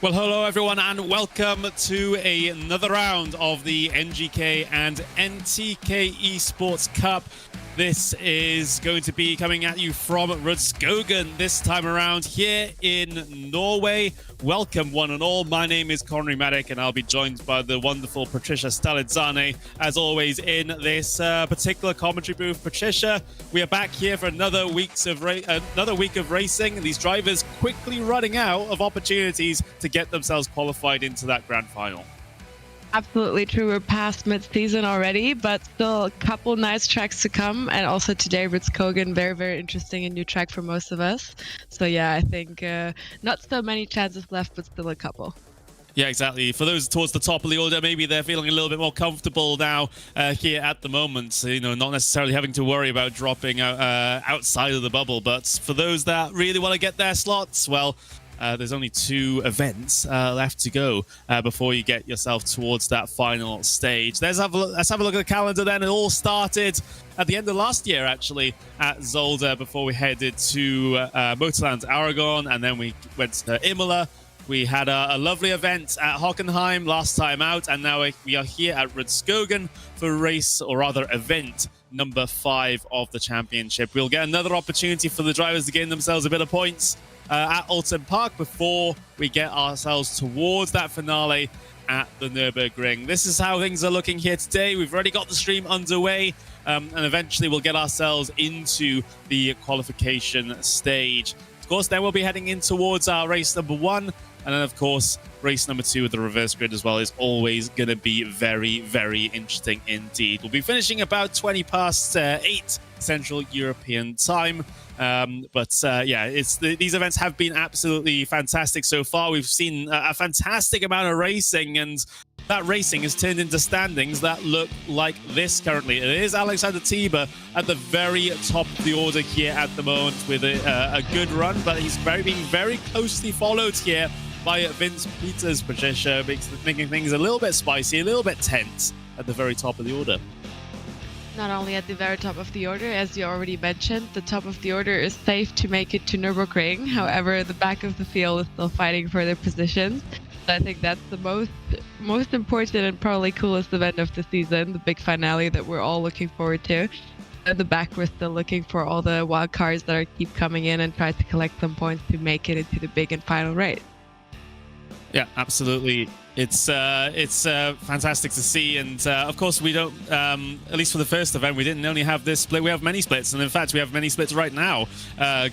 Well, hello everyone and welcome to another round of the NGK and NTK Esports Cup. This is going to be coming at you from Rudskogen this time around here in Norway. Welcome one and all. My name is Conry Maddock and I'll be joined by the wonderful Patricia Stalidzane as always in this particular commentary booth. Patricia, we are back here for another week of racing. These drivers quickly running out of opportunities to get themselves qualified into that grand final. Absolutely true. We're past mid-season already, but still a couple nice tracks to come. And also today, Rudskogen, very, very interesting and new track for most of us. So yeah, I think not so many chances left, but still a couple. Yeah, exactly. For those towards the top of the order, maybe they're feeling a little bit more comfortable now here at the moment. You know, not necessarily having to worry about dropping outside of the bubble. But for those that really want to get their slots, well, there's only 2 events left to go before you get yourself towards that final stage. Let's have a look at the calendar then. It all started at the end of last year, actually, at Zolder before we headed to Motorland Aragon, and then we went to Imola. We had a lovely event at Hockenheim last time out, and now we are here at Rudskogen for race, or rather event, number 5 of the championship. We'll get another opportunity for the drivers to gain themselves a bit of points at Alton Park before we get ourselves towards that finale at the Nürburgring. This is how things are looking here today. We've already got the stream underway, and eventually we'll get ourselves into the qualification stage. Of course, then we'll be heading in towards our race number 1, and then of course race number 2 with the reverse grid as well is always going to be very, very interesting indeed. We'll be finishing about 20 past 8 Central European time. Yeah, these events have been absolutely fantastic so far. We've seen a fantastic amount of racing, and that racing has turned into standings that look like this currently. It is Alexander Tiber at the very top of the order here at the moment with a good run, but he's being very closely followed here by Vince Peters. Patricia, making things a little bit spicy, a little bit tense at the very top of the order. Not only at the very top of the order, as you already mentioned, the top of the order is safe to make it to Nürburgring. However, the back of the field is still fighting for their positions. So I think that's the most important and probably coolest event of the season, the big finale that we're all looking forward to. At the back, we're still looking for all the wild cards that keep coming in and try to collect some points to make it into the big and final race. Yeah, absolutely. It's fantastic to see, and of course we don't, at least for the first event, we didn't only have this split, we have many splits, and in fact we have many splits right now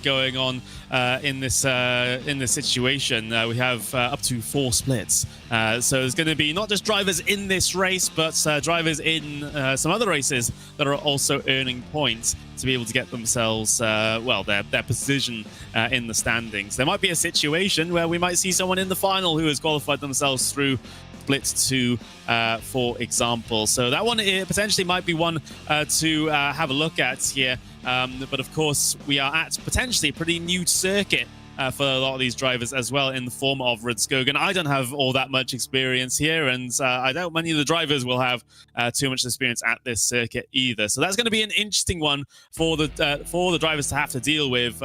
going on in this situation. We have up to 4 splits, so there's going to be not just drivers in this race, but drivers in some other races that are also earning points to be able to get themselves, well, their position in the standings. There might be a situation where we might see someone in the final who has qualified themselves through Split 2, for example. So that one potentially might be one to have a look at here. But of course, we are at potentially a pretty new circuit for a lot of these drivers as well, in the form of Rudskogen. I don't have all that much experience here, and I doubt many of the drivers will have too much experience at this circuit either. So that's going to be an interesting one for the drivers to have to deal with.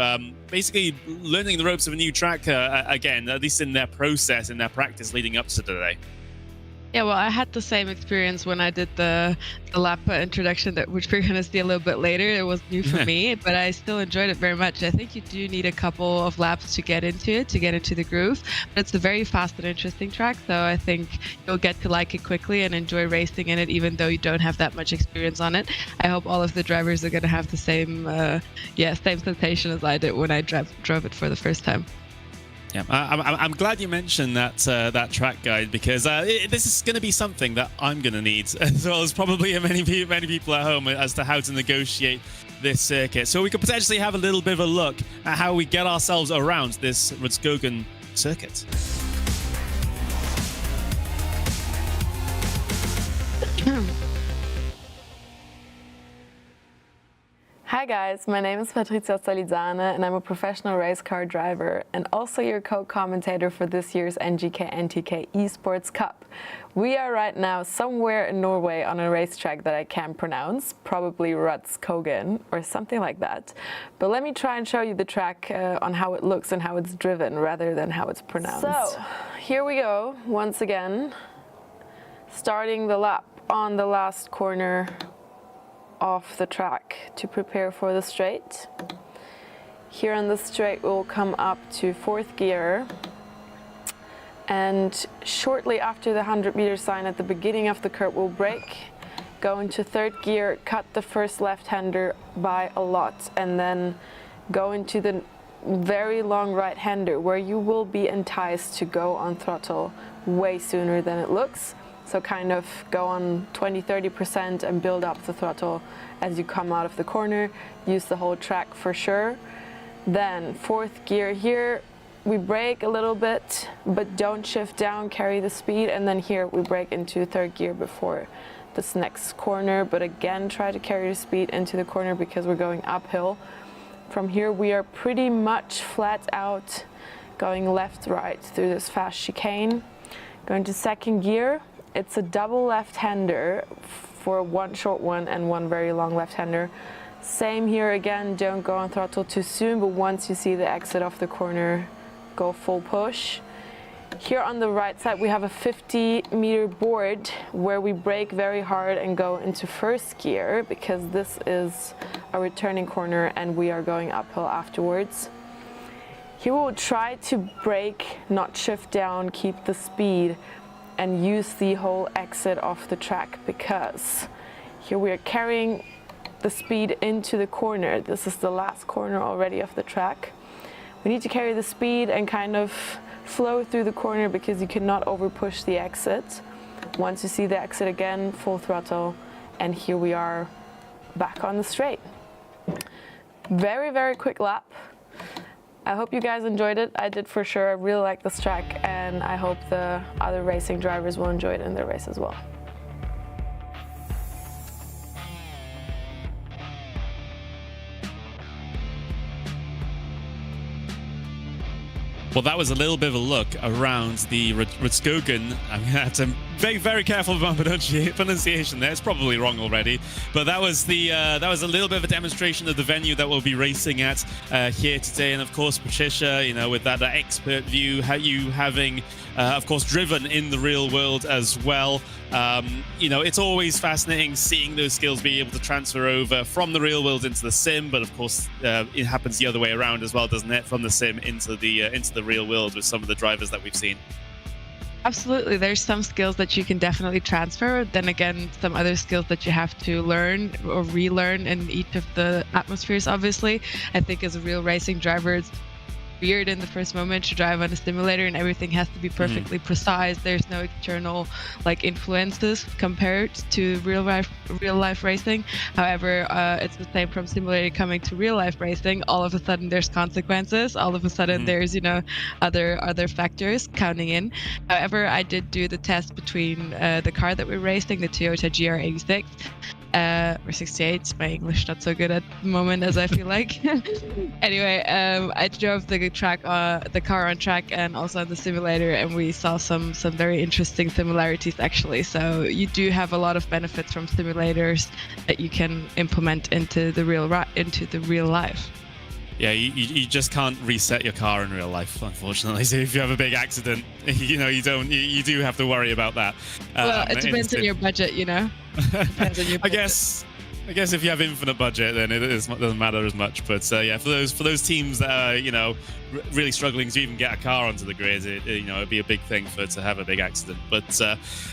Basically, learning the ropes of a new track again, at least in their process, in their practice leading up to today. Yeah, well, I had the same experience when I did the lap introduction, which we're going to see a little bit later. It was new for me, but I still enjoyed it very much. I think you do need a couple of laps to get into it, to get into the groove. But it's a very fast and interesting track, so I think you'll get to like it quickly and enjoy racing in it, even though you don't have that much experience on it. I hope all of the drivers are going to have the same, same sensation as I did when I drove it for the first time. Yeah, I'm glad you mentioned that track guide, because this is going to be something that I'm going to need, as well as probably many people at home, as to how to negotiate this circuit. So we could potentially have a little bit of a look at how we get ourselves around this Rudskogen circuit. Hi guys, my name is Patricia Stalizane and I'm a professional race car driver and also your co-commentator for this year's NGK NTK Esports Cup. We are right now somewhere in Norway on a racetrack that I can't pronounce, probably Rudskogen or something like that. But let me try and show you the track on how it looks and how it's driven rather than how it's pronounced. So, here we go once again, starting the lap on the last corner off the track to prepare for the straight. Here on the straight we'll come up to 4th gear, and shortly after the 100-meter sign at the beginning of the curve we'll brake, go into 3rd gear, cut the first left-hander by a lot, and then go into the very long right-hander where you will be enticed to go on throttle way sooner than it looks. So kind of go on 20-30% and build up the throttle as you come out of the corner. Use the whole track for sure. Then 4th gear here, we brake a little bit, but don't shift down, carry the speed. And then here we brake into 3rd gear before this next corner, but again try to carry the speed into the corner because we're going uphill. From here we are pretty much flat out going left-right through this fast chicane. Going to 2nd gear. It's a double left-hander for one short one and one very long left-hander. Same here again, don't go on throttle too soon, but once you see the exit off the corner, go full push. Here on the right side we have a 50-meter board where we brake very hard and go into 1st gear because this is a returning corner and we are going uphill afterwards. Here we'll try to brake, not shift down, keep the speed, and use the whole exit off the track because here we are carrying the speed into the corner. This is the last corner already of the track. We need to carry the speed and kind of flow through the corner because you cannot over push the exit. Once you see the exit again, full throttle, and here we are back on the straight. Very, very quick lap. I hope you guys enjoyed it. I did for sure. I really like this track and I hope the other racing drivers will enjoy it in their race as well. Well, that was a little bit of a look around the Rudskogen. I'm going to have to be very careful about pronunciation there. It's probably wrong already. But that was a little bit of a demonstration of the venue that we'll be racing at here today. And of course, Patricia, you know, with that expert view, you having, of course, driven in the real world as well. You know, it's always fascinating seeing those skills be able to transfer over from the real world into the sim. But of course, it happens the other way around as well, doesn't it? From the sim into the real world with some of the drivers that we've seen. Absolutely. There's some skills that you can definitely transfer. Then again, some other skills that you have to learn or relearn in each of the atmospheres, obviously. I think as a real racing driver, it's weird in the first moment to drive on a simulator and everything has to be perfectly precise. There's no external like influences compared to real life racing. However, it's the same from simulator coming to real life racing. All of a sudden there's consequences. All of a sudden there's, you know, other factors counting in. However, I did do the test between the car that we're racing, the Toyota GR86 or 68. My English not so good at the moment, as I feel like. Anyway, I drove the car on track and also on the simulator, and we saw some very interesting similarities actually. So you do have a lot of benefits from simulators that you can implement into the real life. Yeah, you just can't reset your car in real life, unfortunately. So if you have a big accident, you know, you do have to worry about that. Well, it depends on your budget, you know. Depends on your budget. I guess if you have infinite budget, then it doesn't matter as much. But yeah, for those teams that are, you know, really struggling to even get a car onto the grid, you know, it'd be a big thing to have a big accident. But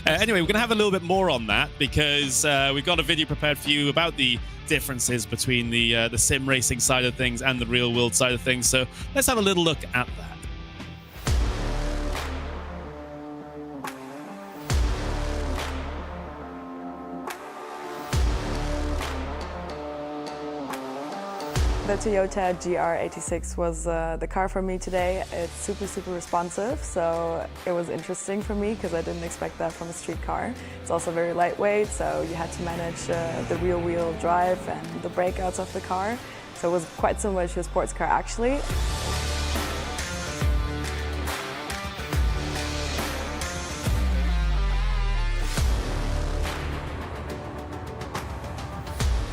anyway, we're gonna have a little bit more on that because we've got a video prepared for you about the differences between the sim racing side of things and the real world side of things. So let's have a little look at that. The Toyota GR86 was the car for me today. It's super responsive, so it was interesting for me because I didn't expect that from a street car. It's also very lightweight, so you had to manage the rear wheel drive and the breakouts of the car. So it was quite similar to a sports car actually.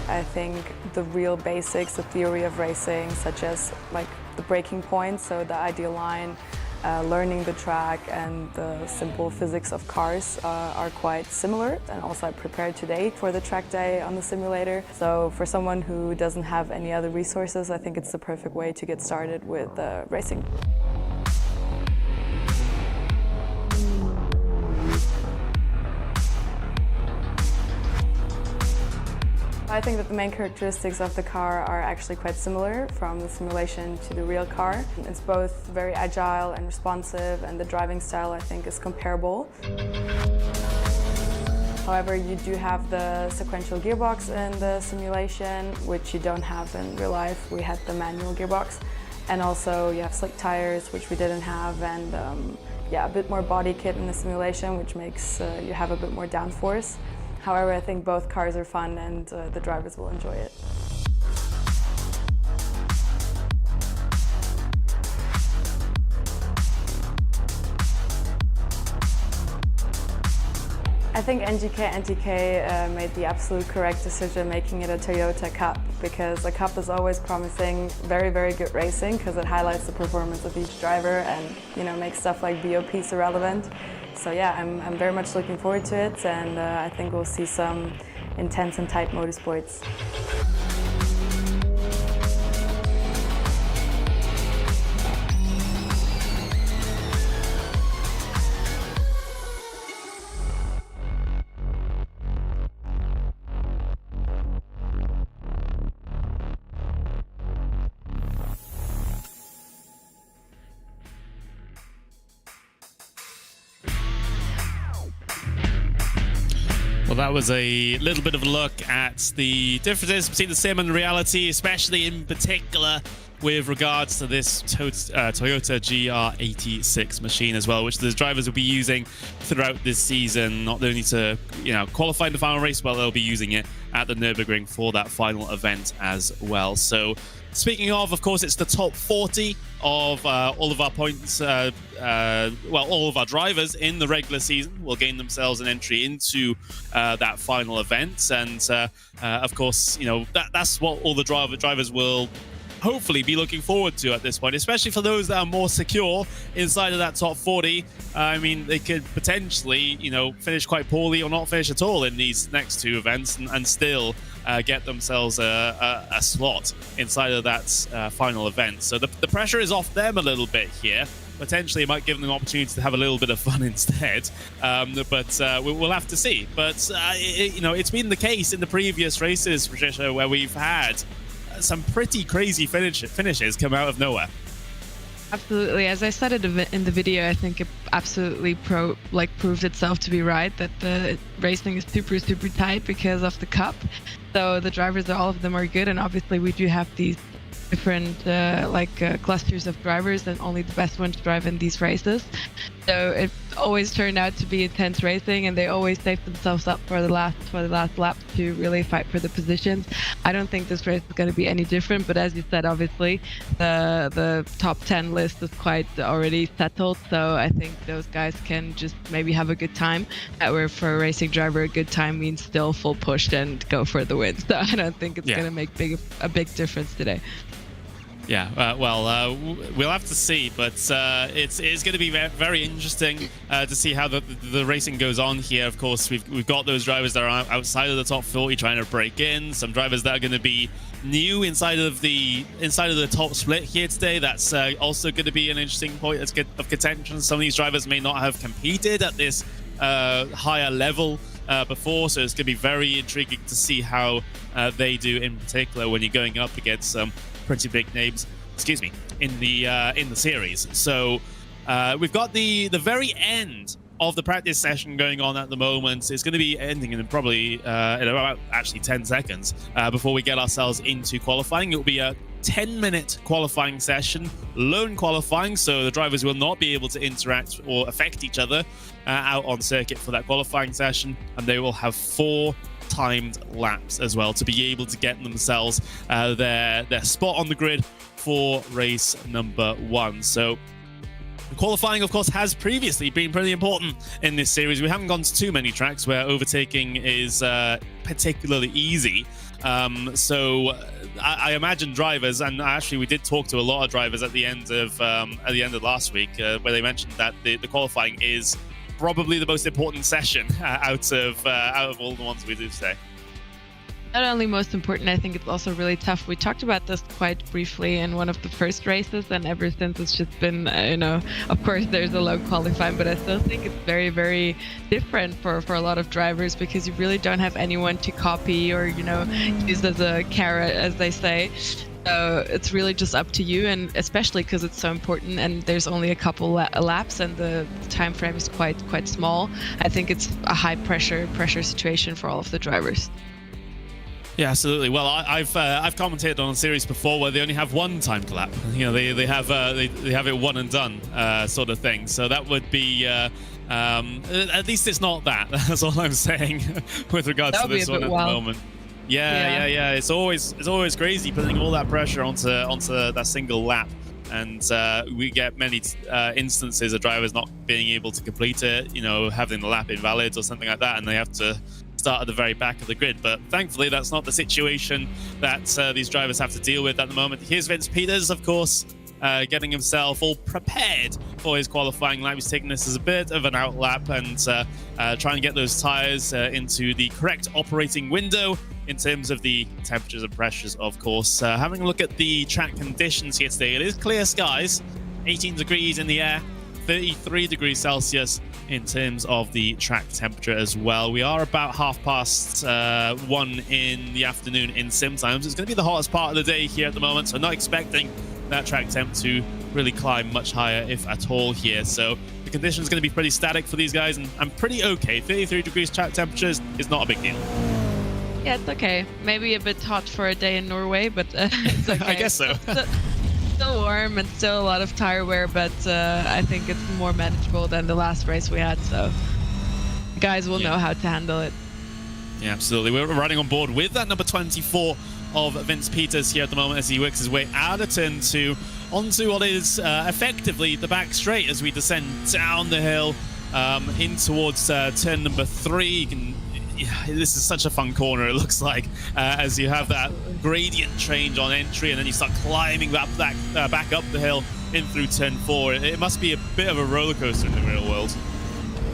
I think the real basics, the theory of racing, such as like the braking points, so the ideal line, learning the track and the simple physics of cars are quite similar. And also I prepared today for the track day on the simulator. So for someone who doesn't have any other resources, I think it's the perfect way to get started with racing. I think that the main characteristics of the car are actually quite similar from the simulation to the real car. It's both very agile and responsive, and the driving style I think is comparable. However, you do have the sequential gearbox in the simulation, which you don't have in real life. We had the manual gearbox. And also you have slick tires, which we didn't have, and yeah, a bit more body kit in the simulation, which makes you have a bit more downforce. However, I think both cars are fun and the drivers will enjoy it. I think NGK NTK made the absolute correct decision making it a Toyota Cup, because a Cup is always promising very good racing because it highlights the performance of each driver and makes stuff like BOPs irrelevant. So yeah, I'm very much looking forward to it, and I think we'll see some intense and tight motorsports. Well, that was a little bit of a look at the differences between the sim and reality, especially in particular with regards to this Toyota GR86 machine as well, which the drivers will be using throughout this season, not only to qualify in the final race, but they'll be using it at the Nürburgring for that final event as well. So speaking of course, it's the top 40 of all of our points, all of our drivers in the regular season will gain themselves an entry into that final event. And of course, that's what all the drivers will hopefully be looking forward to at this point, especially for those that are more secure inside of that top 40. I mean, they could potentially, finish quite poorly or not finish at all in these next two events and still get themselves a slot inside of that final event. So the pressure is off them a little bit here. Potentially, it might give them an opportunity to have a little bit of fun instead. But we'll have to see. But, it's been the case in the previous races, Patricia, where we've had some pretty crazy finishes come out of nowhere. Absolutely. As I said in the video, I think it absolutely proved itself to be right, that the racing is super tight because of the Cup. So the drivers, all of them are good, and obviously we do have these different clusters of drivers, and only the best ones drive in these races. So it always turned out to be intense racing, and they always save themselves up for the last lap to really fight for the positions. I don't think this race is going to be any different, but as you said, obviously the top 10 list is quite already settled, so I think those guys can just maybe have a good time. Where for a racing driver, a good time means still full push and go for the win. So I don't think it's going to make a big difference today. Yeah, we'll have to see, but it's going to be very interesting to see how the racing goes on here. Of course, we've got those drivers that are outside of the top 40 trying to break in. Some drivers that are going to be new inside of the top split here today. That's also going to be an interesting point of contention. Some of these drivers may not have competed at this higher level before, so it's going to be very intriguing to see how they do, in particular when you're going up against some pretty big names, in the series. So we've got the very end of the practice session going on at the moment. It's going to be ending in probably in about actually 10 seconds before we get ourselves into qualifying. It will be a 10-minute qualifying session, lone qualifying, so the drivers will not be able to interact or affect each other out on circuit for that qualifying session, and they will have 4 timed laps as well to be able to get themselves their spot on the grid for race number 1. So qualifying, of course, has previously been pretty important in this series. We haven't gone to too many tracks where overtaking is particularly easy. So I imagine drivers, and actually we did talk to a lot of drivers at the end of last week, where they mentioned that the qualifying is probably the most important session out of all the ones we do today. Not only most important, I think it's also really tough. We talked about this quite briefly in one of the first races, and ever since it's just been, of course there's a low qualifying, but I still think it's very, very different for a lot of drivers, because you really don't have anyone to copy or, use as a carrot, as they say. So it's really just up to you, and especially because it's so important and there's only a couple laps and the time frame is quite small. I think it's a high pressure situation for all of the drivers. Yeah, absolutely. Well, I've commentated on a series before where they only have 1 timed lap. They have it one and done sort of thing. So that would be at least it's not that. That's all I'm saying with regards to this one at the moment. Yeah. It's always crazy putting all that pressure onto that single lap, and we get many instances of drivers not being able to complete it. Having the lap invalid or something like that, and they have to start at the very back of the grid. But thankfully that's not the situation that these drivers have to deal with at the moment. Here's Vince Peters, of course, getting himself all prepared for his qualifying lap. He's taking this as a bit of an out lap and trying to get those tires into the correct operating window in terms of the temperatures and pressures, of course. Having a look at the track conditions here today, it is clear skies, 18 degrees in the air, 33 degrees Celsius in terms of the track temperature as well. We are about 1:30 in the afternoon in sim times. It's going to be the hottest part of the day here at the moment, so not expecting that track temp to really climb much higher, if at all, here. So the conditions going to be pretty static for these guys, and I'm pretty okay. 33 degrees track temperatures is not a big deal. Yeah, it's okay. Maybe a bit hot for a day in Norway, but it's okay. I guess so. Still warm and still a lot of tire wear, but I think it's more manageable than the last race we had, so the guys will know how to handle it. Yeah, absolutely. We're riding on board with that number 24 of Vince Peters here at the moment as he works his way out of turn 2 onto what is effectively the back straight as we descend down the hill in towards turn number 3. This is such a fun corner, it looks like, as you have that gradient change on entry, and then you start climbing back up the hill in through turn 4. It must be a bit of a roller coaster in the real world.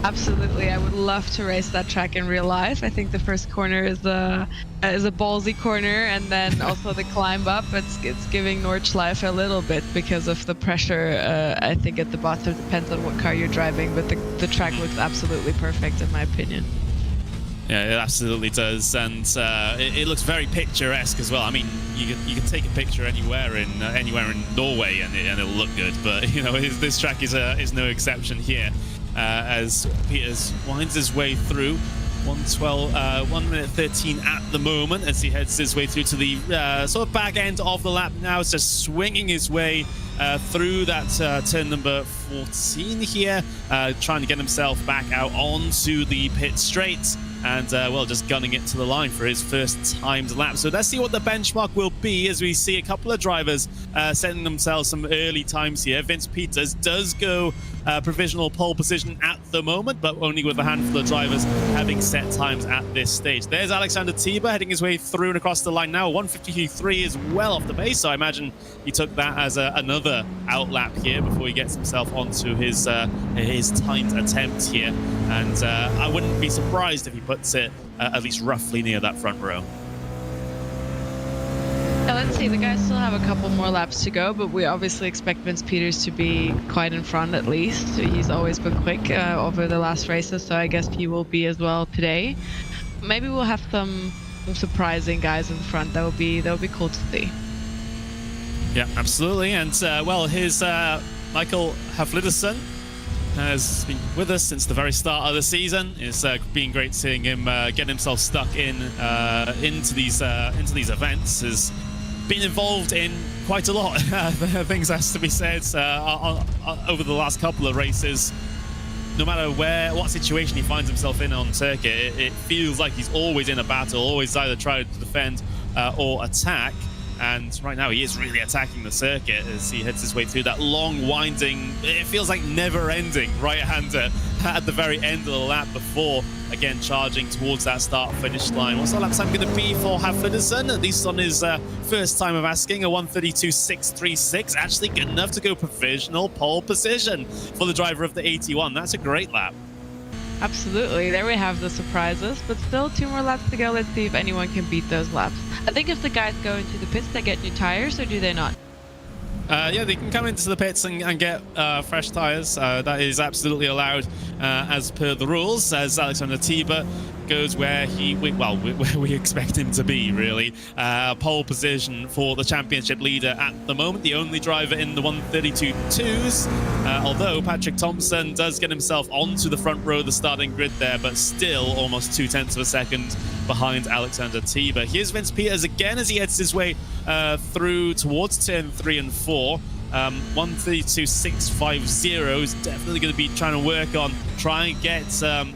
Absolutely, I would love to race that track in real life. I think the first corner is a ballsy corner, and then also the climb up. It's giving Nordschleife a little bit because of the pressure. I think at the bottom, depends on what car you're driving, but the track looks absolutely perfect in my opinion. Yeah, it absolutely does, and it looks very picturesque as well. I mean, you can take a picture anywhere in Norway and it'll look good, but this track is no exception here. As Peters winds his way through 1 minute 13 at the moment as he heads his way through to the sort of back end of the lap now. It's just swinging his way through that turn number 14 here, trying to get himself back out onto the pit straight. And, well, just gunning it to the line for his first timed lap. So let's see what the benchmark will be as we see a couple of drivers setting themselves some early times here. Vince Peters does go provisional pole position at the moment, but only with a handful of drivers having set times at this stage. There's Alexander Tiber heading his way through and across the line now. 1:53.3 is well off the pace, so I imagine he took that as another out lap here before he gets himself onto his timed attempt here. And I wouldn't be surprised if he puts it at least roughly near that front row. Yeah, let's see. The guys still have a couple more laps to go, but we obviously expect Vince Peters to be quite in front at least. He's always been quick over the last races, so I guess he will be as well today. Maybe we'll have some surprising guys in front. That would be cool to see. Yeah, absolutely. And well, here's Michael Hafliderson. Has been with us since the very start of the season. It's been great seeing him get himself stuck into these events. Has been involved in quite a lot of things, has to be said, over the last couple of races. No matter what situation he finds himself in on circuit, it feels like he's always in a battle, always either trying to defend or attack. And right now he is really attacking the circuit as he heads his way through that long, winding, it feels like never-ending right-hander at the very end of the lap before, again, charging towards that start-finish line. What's the lap time going to be for Hafliderson? At least on his first time of asking, a 1:32.636. Actually good enough to go provisional pole position for the driver of the 81. That's a great lap. Absolutely. There we have the surprises, but still 2 more laps to go. Let's see if anyone can beat those laps. I think if the guys go into the pits, they get new tires, or do they not? Yeah, they can come into the pits and get fresh tires. That is absolutely allowed as per the rules, as Alexander Tiber goes where where we expect him to be, really. Pole position for the championship leader at the moment, the only driver in the 132.2s, although Patrick Thompson does get himself onto the front row of the starting grid there, but still almost 0.2 of a second behind Alexander Tiber. Here's Vince Peters again as he heads his way through towards turn 3 and 4. 1:32.650 is definitely going to be trying to work on trying to get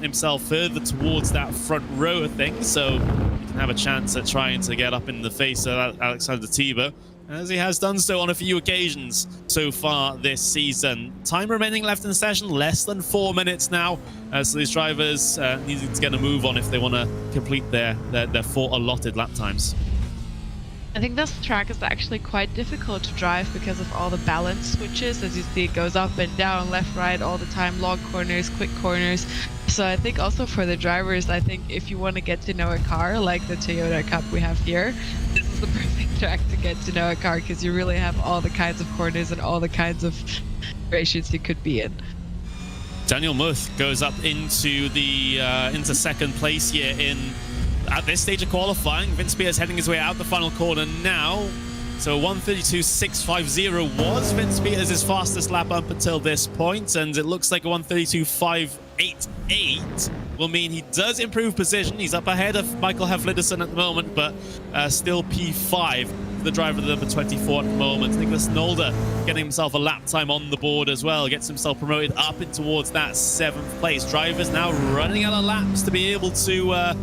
himself further towards that front row of things, so he can have a chance at trying to get up in the face of Alexander Tiber, as he has done so on a few occasions so far this season. Time remaining left in the session, less than 4 minutes now, so these drivers needing to get a move on if they want to complete their 4 allotted lap times. I think this track is actually quite difficult to drive because of all the balance switches. As you see, it goes up and down, left, right all the time, long corners, quick corners. So I think also for the drivers, I think if you want to get to know a car like the Toyota Cup we have here, this is the perfect track to get to know a car, because you really have all the kinds of corners and all the kinds of ratios you could be in. Daniel Muth goes up into the into second place here at this stage of qualifying. Vince Peters heading his way out the final corner now. So 1:32.650 was Vince Peters' fastest lap up until this point, and it looks like a 1:32.588 will mean he does improve position. He's up ahead of Michael Hafliderson at the moment, but still P5. The driver of the number 24 at the moment. Nicholas Nolde getting himself a lap time on the board as well, gets himself promoted up in towards that 7th place. Drivers now running out of laps to be able to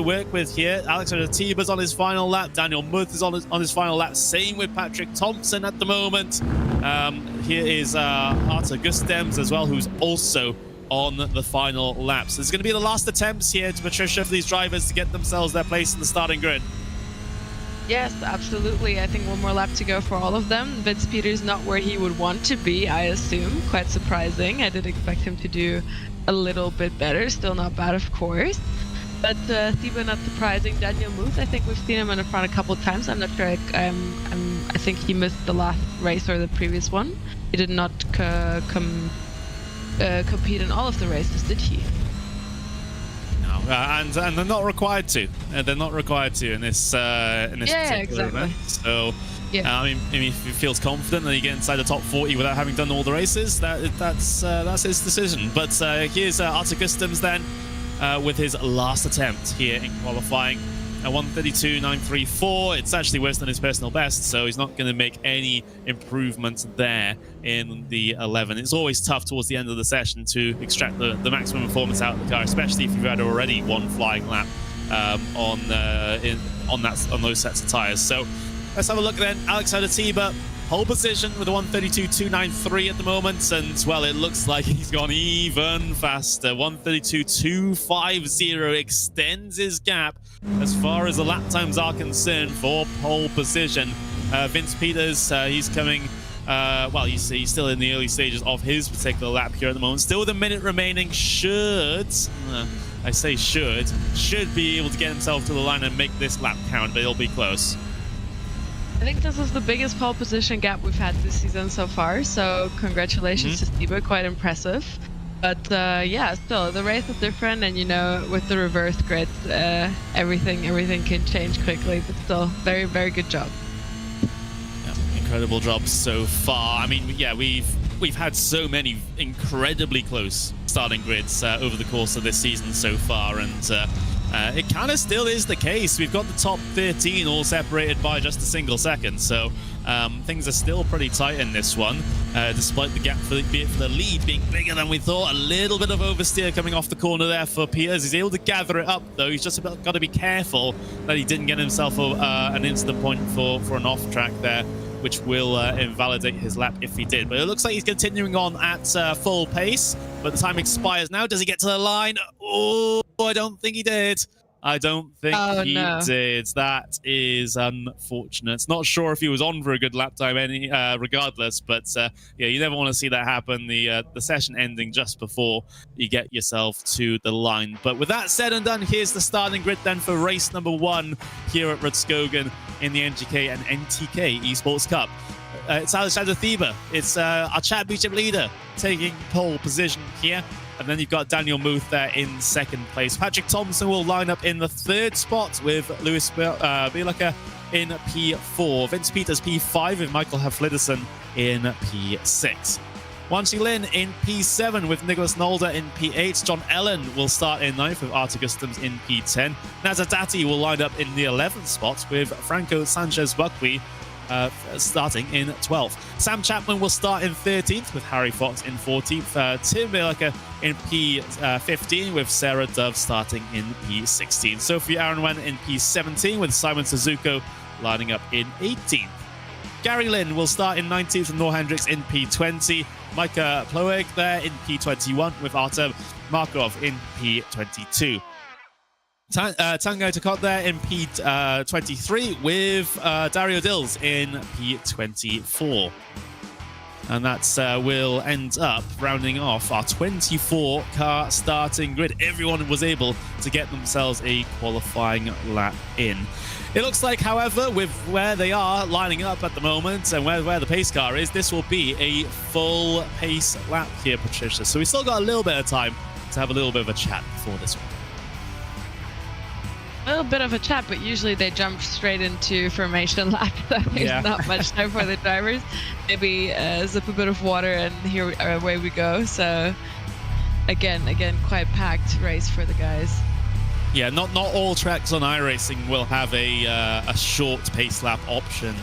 work with here. Alexander Tiber's on his final lap. Daniel Muth is on his final lap. Same with Patrick Thompson at the moment. Here is Arthur Gustems as well, who's also on the final laps. So it's going to be the last attempts here to Patricia for these drivers to get themselves their place in the starting grid. Yes, absolutely. I think 1 more lap to go for all of them. Vince Peters not where he would want to be, I assume. Quite surprising. I did expect him to do a little bit better. Still not bad, of course. But Tiber not surprising. Daniel Muth, I think we've seen him in the front a couple of times. I'm not sure. I think he missed the last race or the previous one. He did not compete in all of the races, did he? And they're not required to. They're not required to in this particular event. So, I mean, if he feels confident that he get inside the top 40 without having done all the races, that's his decision. But here's Arthur Gustems then with his last attempt here in qualifying. A 1:32.934. It's actually worse than his personal best, so he's not going to make any improvements there in the 11. It's always tough towards the end of the session to extract the maximum performance out of the car, especially if you've had already 1 flying lap on those sets of tires. So let's have a look then. Alexander Tiber, pole position with a 1:32.293 at the moment, and well, it looks like he's gone even faster. 1:32.250 extends his gap as far as the lap times are concerned for pole position. Vince Peters, he's coming, well, he's still in the early stages of his particular lap here at the moment. Still with a minute remaining, should be able to get himself to the line and make this lap count, but it'll be close. I think this is the biggest pole position gap we've had this season so far, so congratulations to Tiber, quite impressive. But yeah, still, the race is different, and you know, with the reverse grid, everything can change quickly, but still, very, very good job. Yeah, incredible job so far. I mean, yeah, we've had so many incredibly close starting grids over the course of this season so far, and It kind of still is the case. We've got the top 13 all separated by just a single second, so things are still pretty tight in this one, despite the gap for the lead being bigger than we thought. A little bit of oversteer coming off the corner there for Piers. He's able to gather it up, though. He's just got to be careful that he didn't get himself an instant point for an off track there, which will invalidate his lap if he did. But it looks like he's continuing on at full pace, but the time expires now. Does he get to the line? Oh, I don't think he did. I don't think he did. That is unfortunate. Not sure if he was on for a good lap time regardless, but yeah, you never want to see that happen. The session ending just before you get yourself to the line. But with that said and done, here's the starting grid then for race number 1 here at Rudskogen in the NGK and NTK Esports Cup. It's Alexander Thieber. It's our championship leader taking pole position here. And then you've got Daniel Muth there in second place. Patrick Thompson will line up in the 3rd spot with Lewis Bielaka in P4. Vince Peters P5 with Michael Hafliderson in P6. Wanshi Lin in P7 with Nicholas Nolder in P8. John Ellen will start in 9th with Artur Gustems in P10. Nazadati will line up in the 11th spot with Franco Sanchez-Buckley starting in 12th. Sam Chapman will start in 13th with Harry Fox in 14th. Tim Bielaka in P15 with Sarah Dove starting in P16. Sophie Aronwan in P17 with Simon Suzuko lining up in 18th. Gary Lynn will start in 19th with Noor Hendricks in P20. Micah Ploeg there in P21 with Artem Markov in P22. Tango Takot there in P23 with Dario Dills in P24. And that will end up rounding off our 24-car starting grid. Everyone was able to get themselves a qualifying lap in. It looks like, however, with where they are lining up at the moment and where the pace car is, this will be a full pace lap here, Patricia. So we still got a little bit of time to have a little bit of a chat before this one. A little bit of a chat, but usually they jump straight into formation lap, so there's not much time for the drivers. Maybe sip a bit of water and away we go. So again, quite packed race for the guys. Yeah, not all tracks on iRacing will have a short pace lap option,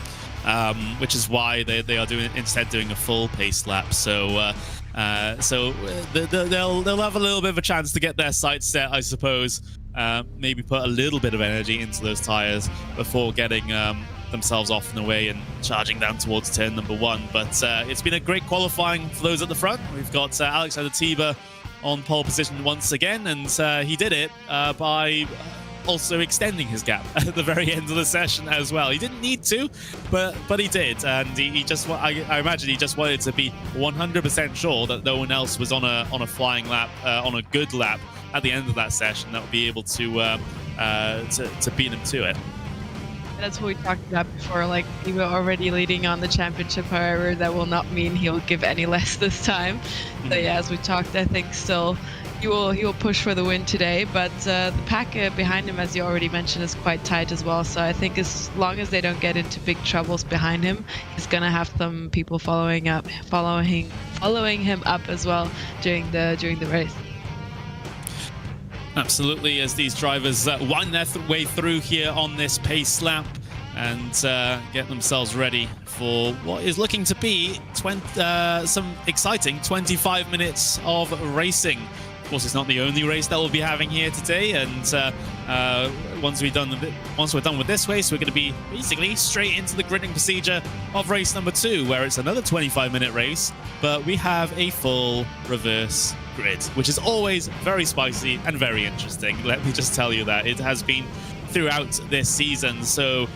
which is why they are instead doing a full pace lap. So they'll have a little bit of a chance to get their sights set, I suppose. Maybe put a little bit of energy into those tires before getting themselves off and away and charging down towards turn number 1. But it's been a great qualifying for those at the front. We've got Alexander Thieber on pole position once again, and he did it by also extending his gap at the very end of the session as well. He didn't need to, but he did, and he just I imagine he just wanted to be 100% sure that no one else was on a flying lap, on a good lap at the end of that session that would be able to beat him to it. That's what we talked about before. Like, he was already leading on the championship. However, that will not mean he'll give any less this time. So yeah, as we talked, I think still he will push for the win today. But the pack behind him, as you already mentioned, is quite tight as well. So I think as long as they don't get into big troubles behind him, he's gonna have some people following him up as well during the race. Absolutely, as these drivers wind their way through here on this pace lap and get themselves ready for what is looking to be some exciting 25 minutes of racing. Of course, it's not the only race that we'll be having here today, and once we're done with this race, we're going to be basically straight into the gridding procedure of race number 2, where it's another 25-minute race, but we have a full reverse grid, which is always very spicy and very interesting. Let me just tell you that. It has been throughout this season. So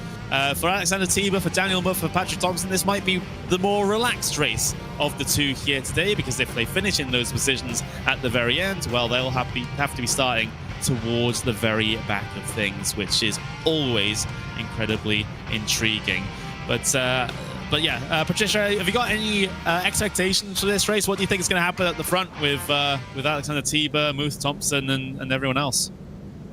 for Alexander Thieber, for Daniel Muth, for Patrick Thompson, this might be the more relaxed race of the 2 here today, because if they finish in those positions at the very end, well, they'll have to be starting towards the very back of things, which is always incredibly intriguing. But yeah, Patricia, have you got any expectations for this race? What do you think is going to happen at the front with Alexander Thieber, Muth, Thompson, and everyone else?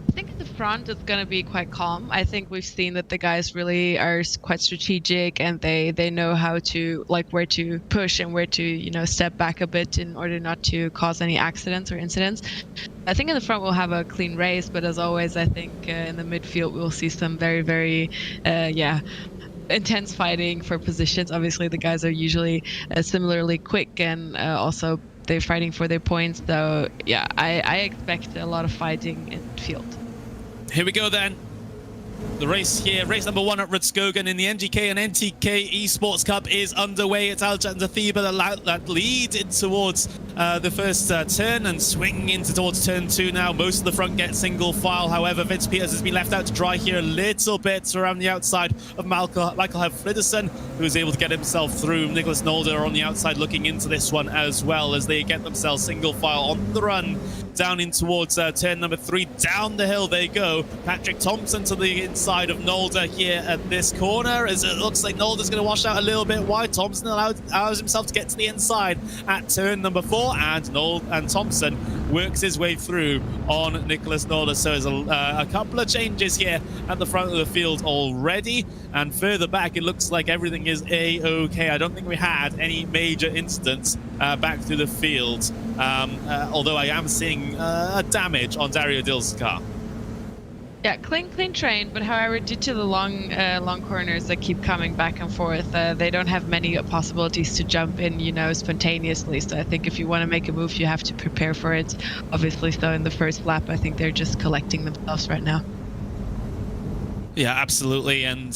I think the front, it's going to be quite calm. I think we've seen that the guys really are quite strategic, and they know how to, like, where to push and where to, you know, step back a bit in order not to cause any accidents or incidents. I think in the front we'll have a clean race, but as always, I think in the midfield we'll see some very, very, intense fighting for positions. Obviously, the guys are usually similarly quick, and also they're fighting for their points. So yeah, I expect a lot of fighting in field. Here we go then. The race here, race number 1 at Rudskogen in the NGK and NTK Esports Cup is underway. It's Alexander Thieber that leads in towards the first turn and swinging into towards turn 2 now. Most of the front get single file. However, Vince Peters has been left out to dry here a little bit around the outside of Michael Fridersen, who is able to get himself through. Nicholas Nolder on the outside looking into this one as well as they get themselves single file on the run down in towards turn number 3. Down the hill they go. Patrick Thompson to the inside of Nolder here at this corner, as it looks like Nolder's going to wash out a little bit wide. Thompson allows himself to get to the inside at turn number 4, and Thompson works his way through on Nicholas Nolder. So there's a couple of changes here at the front of the field already, and further back it looks like everything is a-okay. I don't think we had any major incidents back through the field, although I am seeing damage on Dario Dill's car. Yeah, clean train, but however, due to the long corners that keep coming back and forth, they don't have many possibilities to jump in, you know, spontaneously. So I think if you want to make a move, you have to prepare for it. Obviously, so in the first lap, I think they're just collecting themselves right now. Yeah, absolutely, and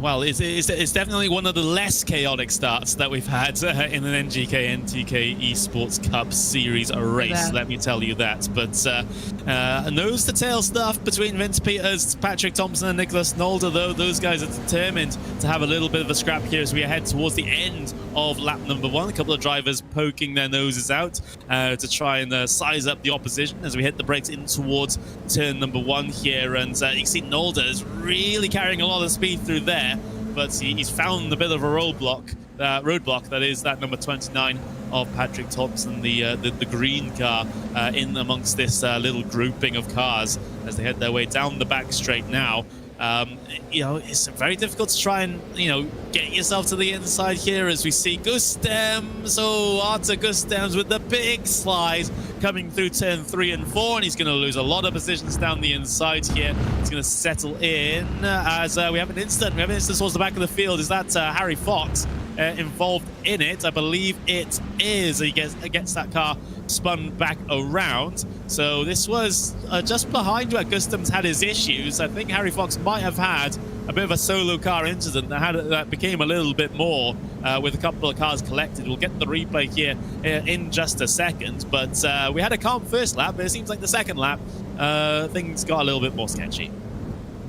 well, it's definitely one of the less chaotic starts that we've had in an NGK NTK Esports Cup Series race. Yeah. Let me tell you that. But nose-to-tail stuff between Vince Peters, Patrick Thompson, and Nicholas Nolder, though those guys are determined to have a little bit of a scrap here as we head towards the end of lap number 1. A couple of drivers poking their noses out to try and size up the opposition as we hit the brakes in towards turn number 1 here, and you can see Nolder is really carrying a lot of speed through there, but he's found a bit of a roadblock that is that number 29 of Patrick Thompson, the green car, in amongst this little grouping of cars as they head their way down the back straight now. You know, it's very difficult to try and, you know, get yourself to the inside here as we see Gustems, Arthur Gustems with the big slide coming through turn 3 and 4, and he's going to lose a lot of positions down the inside here. He's going to settle in as we have an incident. We have an incident towards the back of the field. Is that Harry Fox involved in it? I believe it is. He gets that car spun back around. So this was just behind where Gustems had his issues. I think Harry Fox might have had a bit of a solo car incident that became a little bit more with a couple of cars collected. We'll get the replay here in just a second, but we had a calm first lap, but it seems like the second lap things got a little bit more sketchy.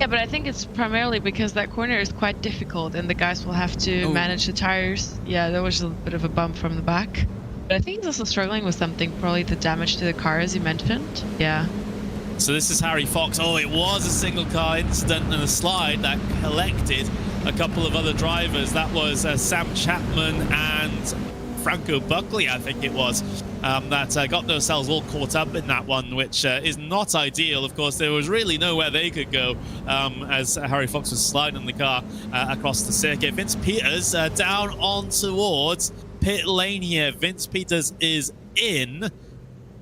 Yeah, but I think it's primarily because that corner is quite difficult and the guys will have to manage the tires. Yeah, there was a bit of a bump from the back. But I think he's also struggling with something, probably the damage to the car, as you mentioned. Yeah. So this is Harry Fox. Oh, it was a single car incident and a slide that collected a couple of other drivers. That was Sam Chapman and Franco Buckley, I think it was, that got themselves all caught up in that one, which is not ideal. Of course, there was really nowhere they could go as Harry Fox was sliding the car across the circuit. Vince Peters down on towards pit lane here. Vince Peters is in.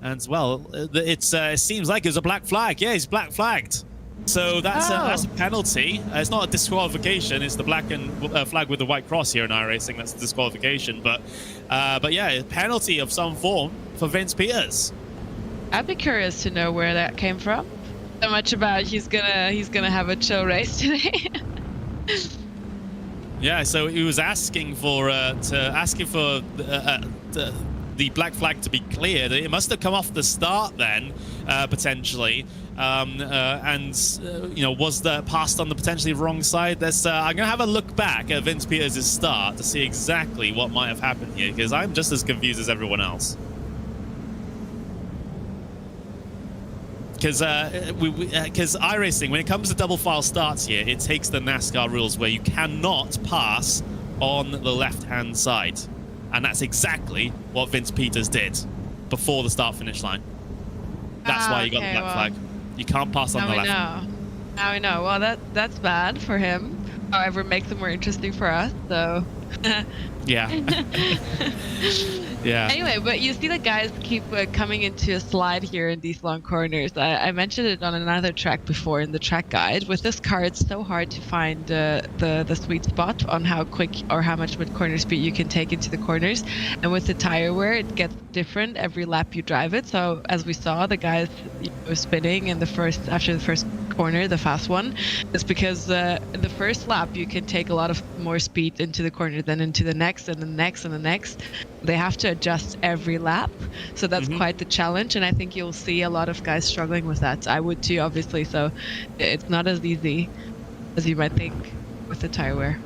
And, well, it seems like it's a black flag. Yeah, he's black flagged. So that's a penalty. It's not a disqualification. It's the black and flag with the white cross here in iRacing. That's a disqualification. But yeah, a penalty of some form for Vince Peters. I'd be curious to know where that came from. So much about he's gonna have a chill race today. Yeah, so he was asking for the black flag to be cleared. It must have come off the start then, potentially, and you know, was that passed on the potentially wrong side? I'm gonna have a look back at Vince Peters' start to see exactly what might have happened here, because I'm just as confused as everyone else. Because iRacing, when it comes to double file starts here, it takes the NASCAR rules where you cannot pass on the left-hand side. And that's exactly what Vince Peters did before the start-finish line. That's why you got the black flag. You can't pass on Now the we left. know. Now we know. Well, that's bad for him. However, it makes it more interesting for us. So. Yeah. Yeah. Anyway, but you see the guys keep coming into a slide here in these long corners. I mentioned it on another track before in the track guide. With this car, it's so hard to find the sweet spot on how quick or how much mid-corner speed you can take into the corners. And with the tire wear, it gets different every lap you drive it. So as we saw, the guys spinning in after the first corner, the fast one, it's because the first lap you can take a lot of more speed into the corner than into the next and the next and the next. They have to adjust every lap, so that's quite the challenge, and I think you'll see a lot of guys struggling with that. I would too, obviously, so it's not as easy as you might think with the tire wear.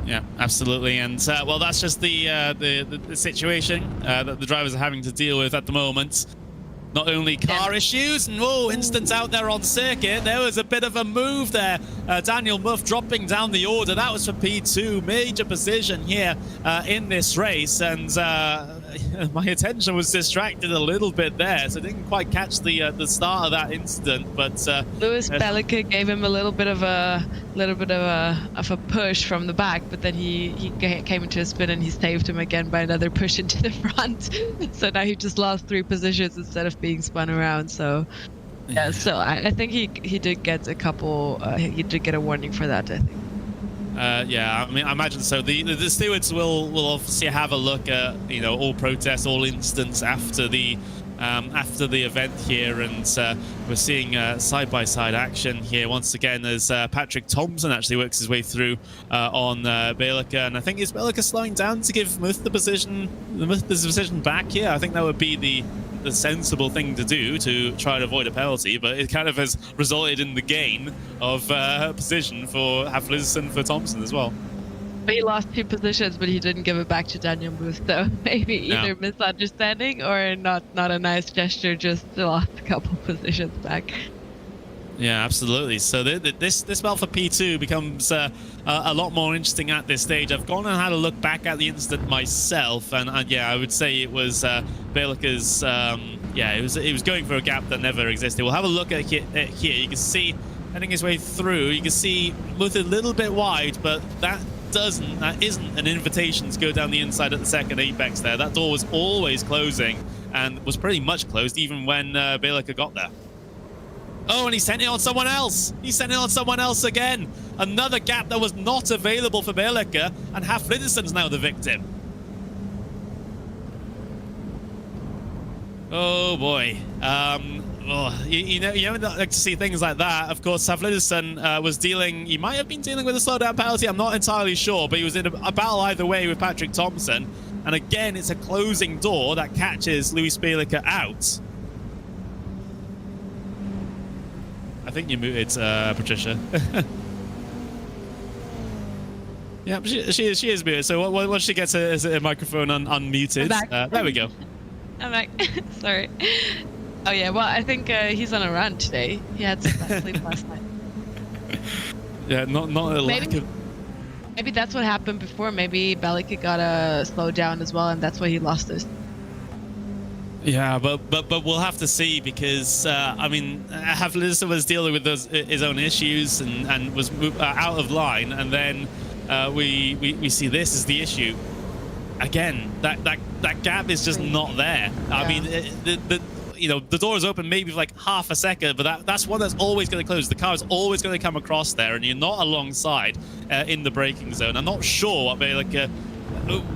Yeah, absolutely, and well, that's just the situation that the drivers are having to deal with at the moment. Not only car issues, and instance out there on circuit. There was a bit of a move there. Daniel Muff dropping down the order. That was for P2. Major position here in this race. And my attention was distracted a little bit there, so I didn't quite catch the start of that incident. But Lewis Belica gave him a little bit of a push from the back, but then he came into a spin and he saved him again by another push into the front. So now he just lost 3 positions instead of being spun around. So yeah, so I think he did get a couple. He did get a warning for that, I think. Yeah, I mean, I imagine so. The stewards will obviously have a look at all protests, all incidents after the event here, and we're seeing side-by-side action here once again as Patrick Thompson actually works his way through on Belica, and I think is Belica slowing down to give Muth the position back here. I think that would be the sensible thing to do to try to avoid a penalty, but it kind of has resulted in the gain of position for Hafliz and for Thompson as well. He lost 2 positions, but he didn't give it back to Daniel Muth, so maybe either misunderstanding or not a nice gesture, just lost a couple positions back. Yeah, absolutely. So this battle for P2 becomes a lot more interesting at this stage. I've gone and had a look back at the incident myself, and yeah, I would say it was Belica's. It was going for a gap that never existed. We'll have a look at here. You can see heading his way through. You can see Muth a little bit wide, but that isn't an invitation to go down the inside at the second apex there. That door was always closing and was pretty much closed even when Belica got there. Oh, and he sent it on someone else. He sent it on someone else again. Another gap that was not available for Belica, and Haflidson's now the victim. Oh boy. You never like to see things like that. Of course, Haflidsson was dealing. He might have been dealing with a slowdown penalty. I'm not entirely sure, but he was in a battle either way with Patrick Thompson. And again, it's a closing door that catches Luis Belica out. I think you muted, Patricia. Yeah, she is muted. So once she gets a microphone unmuted, there we go. I'm back. Sorry. Oh yeah, well I think he's on a run today. He had some bad sleep last night. Yeah, not a lack of. Maybe that's what happened before. Maybe Belica got a slow down as well, and that's why he lost this. Yeah, but we'll have to see, because I mean, Haflidsson was dealing with his own issues and was out of line, and then we see this as the issue. Again, that gap is just not there. Yeah. I mean, the door is open maybe for like half a second, but that's one that's always going to close. The car is always going to come across there, and you're not alongside in the braking zone. I'm not sure what Belica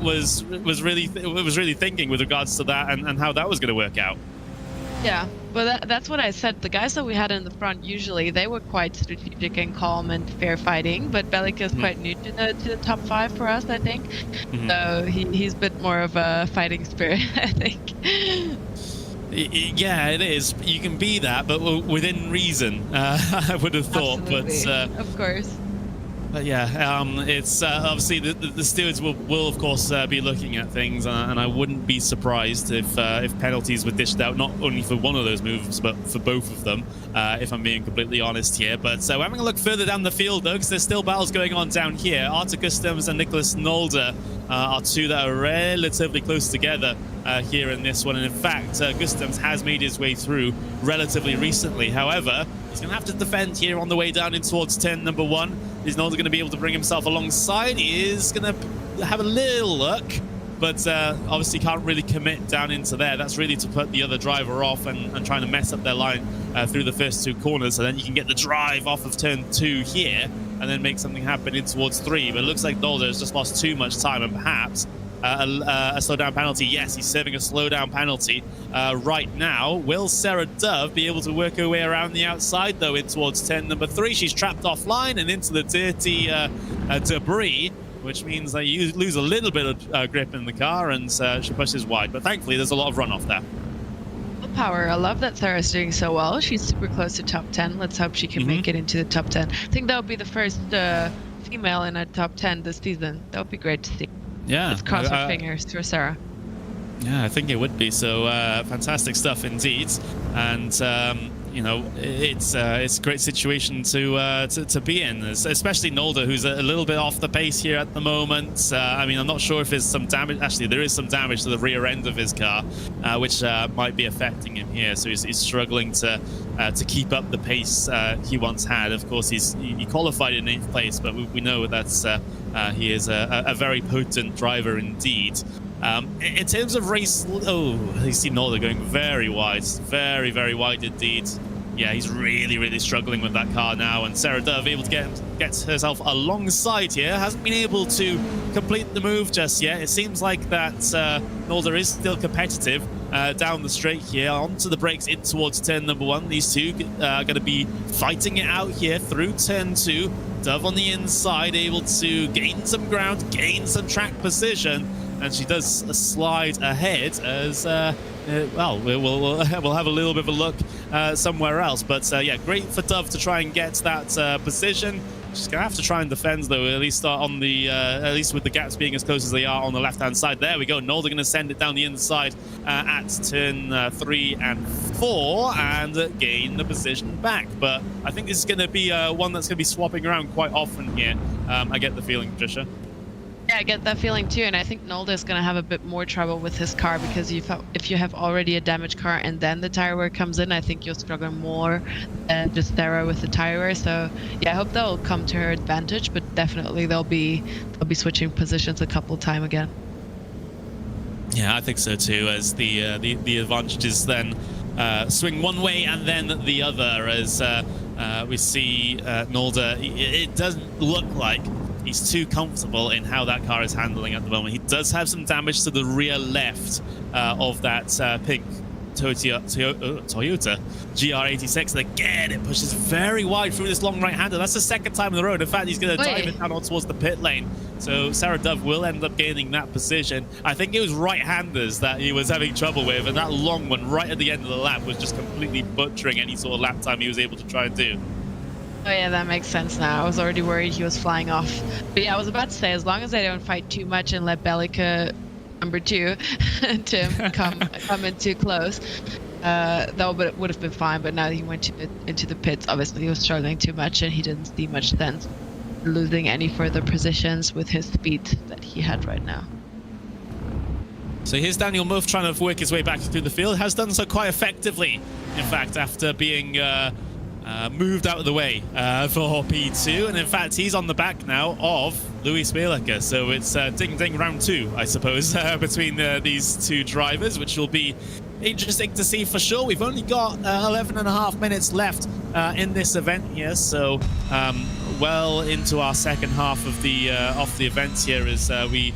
was really thinking with regards to that and how that was going to work out. Yeah, well that's what I said. The guys that we had in the front, usually they were quite strategic and calm and fair fighting, but Belica is quite new to the top 5 for us, I think. So he's a bit more of a fighting spirit, I think. Yeah, it is. You can be that, but within reason, I would have thought. Absolutely. But of course. But yeah, it's obviously the stewards will of course be looking at things, and I wouldn't be surprised if penalties were dished out, not only for one of those moves but for both of them, if I'm being completely honest here. But we're having a look further down the field though, because there's still battles going on down here. Artur Gustavs and Nicholas Nolde are two that are relatively close together here in this one, and in fact Gustavs has made his way through relatively recently. However, he's going to have to defend here on the way down in towards turn number 1. He's not going to be able to bring himself alongside. He is going to have a little look, but obviously can't really commit down into there. That's really to put the other driver off and trying to mess up their line through the first 2 corners, so then you can get the drive off of turn 2 here and then make something happen in towards 3. But it looks like Nolde has just lost too much time, and perhaps a slowdown penalty. Yes, he's serving a slowdown penalty right now. Will Sarah Dove be able to work her way around the outside, though, in towards turn number 3? She's trapped offline and into the dirty debris, which means that you lose a little bit of grip in the car, and she pushes wide. But thankfully, there's a lot of runoff there. Power. I love that Sarah's doing so well. She's super close to top 10. Let's hope she can make it into the top 10. I think that would be the first female in a top 10 this season. That would be great to see. Yeah. Let's cross our fingers for Sarah. Yeah, I think it would be. So fantastic stuff indeed. And you know, it's a great situation to be in, especially Nolde, who's a little bit off the pace here at the moment. I mean, I'm not sure if there's some damage. Actually, there is some damage to the rear end of his car, which might be affecting him here. So he's struggling to keep up the pace he once had. Of course, he qualified in 8th place, but we know that's he is a very potent driver indeed. In terms of race, you see Nolde going very wide, very, very wide indeed. Yeah, he's really struggling with that car now, and Sarah Dove able to get herself alongside here. Hasn't been able to complete the move just yet. It seems like that Nolde is still competitive down the straight here, onto the brakes in towards turn number 1. These two are going to be fighting it out here through turn 2. Dove on the inside, able to gain some ground, gain some track position, and she does slide ahead as well, we'll have a little bit of a look somewhere else. But yeah, great for Dove to try and get that position. She's gonna have to try and defend though, at least on the at least with the gaps being as close as they are on the left hand side. There we go. Nolde gonna send it down the inside at turn 3 and 4 and gain the position back. But I think this is gonna be one that's gonna be swapping around quite often here. I get the feeling, Patricia. Yeah, I get that feeling too, and I think Nolde is going to have a bit more trouble with his car, because if you have already a damaged car and then the tire wear comes in, I think you'll struggle more than just Sarah with the tire wear. So yeah, I hope that will come to her advantage, but definitely they'll be switching positions a couple of times again. Yeah, I think so too, as the advantages then swing one way and then the other, as we see Nolde. It doesn't look like he's too comfortable in how that car is handling at the moment. He does have some damage to the rear left of that pink Toyota GR86. And again, it pushes very wide through this long right-hander. That's the second time in the road. In fact, he's going to drive it down towards the pit lane. So Sarah Dove will end up gaining that position. I think it was right-handers that he was having trouble with, and that long one right at the end of the lap was just completely butchering any sort of lap time he was able to try and do. Oh yeah, that makes sense now. I was already worried he was flying off. But yeah, I was about to say, as long as they don't fight too much and let Bellica number 2 to come in too close, that would have been fine. But now that he went into the pits, obviously he was struggling too much and he didn't see much sense losing any further positions with his speed that he had right now. So here's Daniel Muff trying to work his way back through the field. Has done so quite effectively, in fact, after being moved out of the way for P2, and in fact he's on the back now of Luis Bellica. So it's ding round 2, I suppose, between these two drivers, which will be interesting to see for sure. We've only got 11.5 minutes left in this event here, so well into our second half of the event here, as we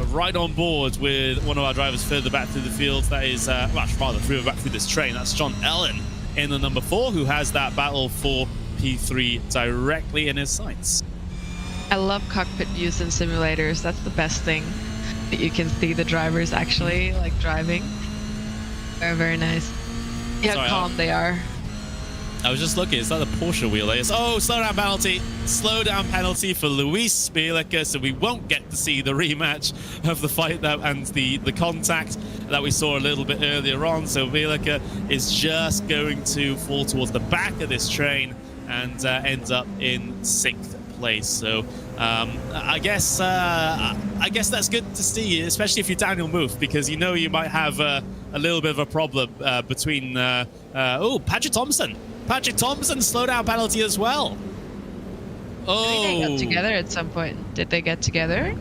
right on board with one of our drivers further back through the field. That is rather further back through this train. That's John Ellen in the number 4, who has that battle for P3 directly in his sights. I love cockpit views in simulators. That's the best thing, that you can see the drivers actually like driving. Very, very nice. Yeah, how calm they are. I was just looking. Is that a Porsche wheel? Oh, slowdown penalty. Slowdown penalty for Luis Bielica. So we won't get to see the rematch of the fight and the contact that we saw a little bit earlier on. So Bielica is just going to fall towards the back of this train and ends up in 6th place. So I guess that's good to see, especially if you're Daniel Muth, because you know you might have a little bit of a problem between Patrick Thompson. Patrick Thompson slowdown penalty as well. Oh, I think they got together at some point. Did they get together?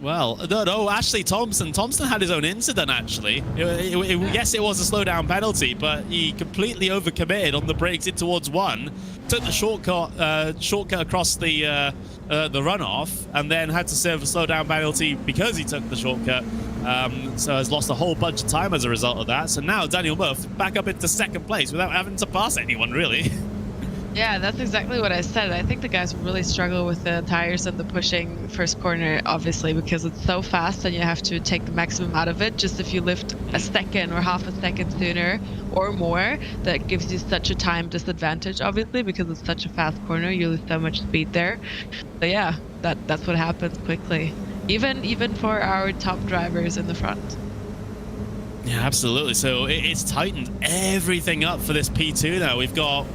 Well, no, Ashley Thompson had his own incident, actually. Yes, it was a slowdown penalty, but he completely overcommitted on the brakes in towards 1, took the shortcut across the runoff, and then had to serve a slowdown penalty because he took the shortcut. So has lost a whole bunch of time as a result of that. So now Daniel Muth back up into 2nd place without having to pass anyone, really. Yeah, that's exactly what I said. I think the guys will really struggle with the tires and the pushing first corner, obviously, because it's so fast and you have to take the maximum out of it. Just if you lift a second or half a second sooner or more, that gives you such a time disadvantage, obviously, because it's such a fast corner. You lose so much speed there. But yeah, that's what happens quickly. Even for our top drivers in the front. Yeah, absolutely. So it's tightened everything up for this P2 now. We've got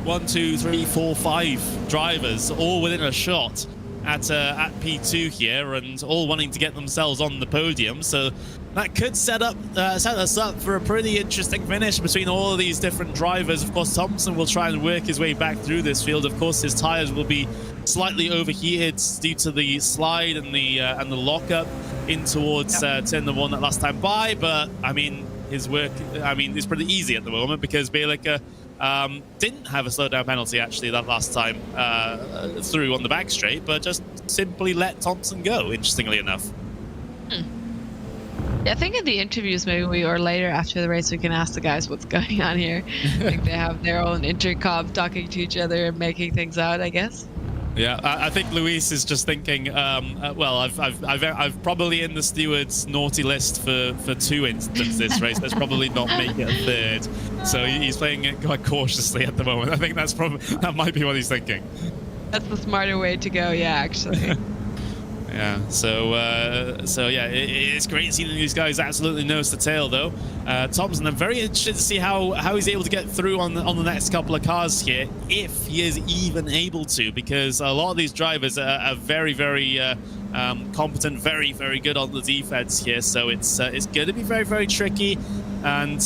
1, 2, 3, 4, 5 drivers all within a shot at P2 here, and all wanting to get themselves on the podium. So that could set us up for a pretty interesting finish between all of these different drivers. Of course, Thompson will try and work his way back through this field. Of course, his tires will be slightly overheated due to the slide and the lockup in towards turn 1 that last time by. But I mean, his work, is pretty easy at the moment because Bielica didn't have a slowdown penalty actually that last time through on the back straight, but just simply let Thompson go, interestingly enough. Yeah, I think in the interviews maybe or later after the race we can ask the guys what's going on here. I think they have their own intercom talking to each other and making things out, I guess. Yeah, I think Luis is just thinking, well, I've probably in the steward's naughty list for 2 instances this race. Let's probably not make it a 3rd. So he's playing it quite cautiously at the moment. I think that might be what he's thinking. That's the smarter way to go, yeah, actually. Yeah, so yeah, it's great seeing these guys absolutely nose to tail, though. Thompson, I'm very interested to see how he's able to get through on the next couple of cars here, if he is even able to, because a lot of these drivers are very, very competent, very, very good on the defense here. So it's going to be very, very tricky, and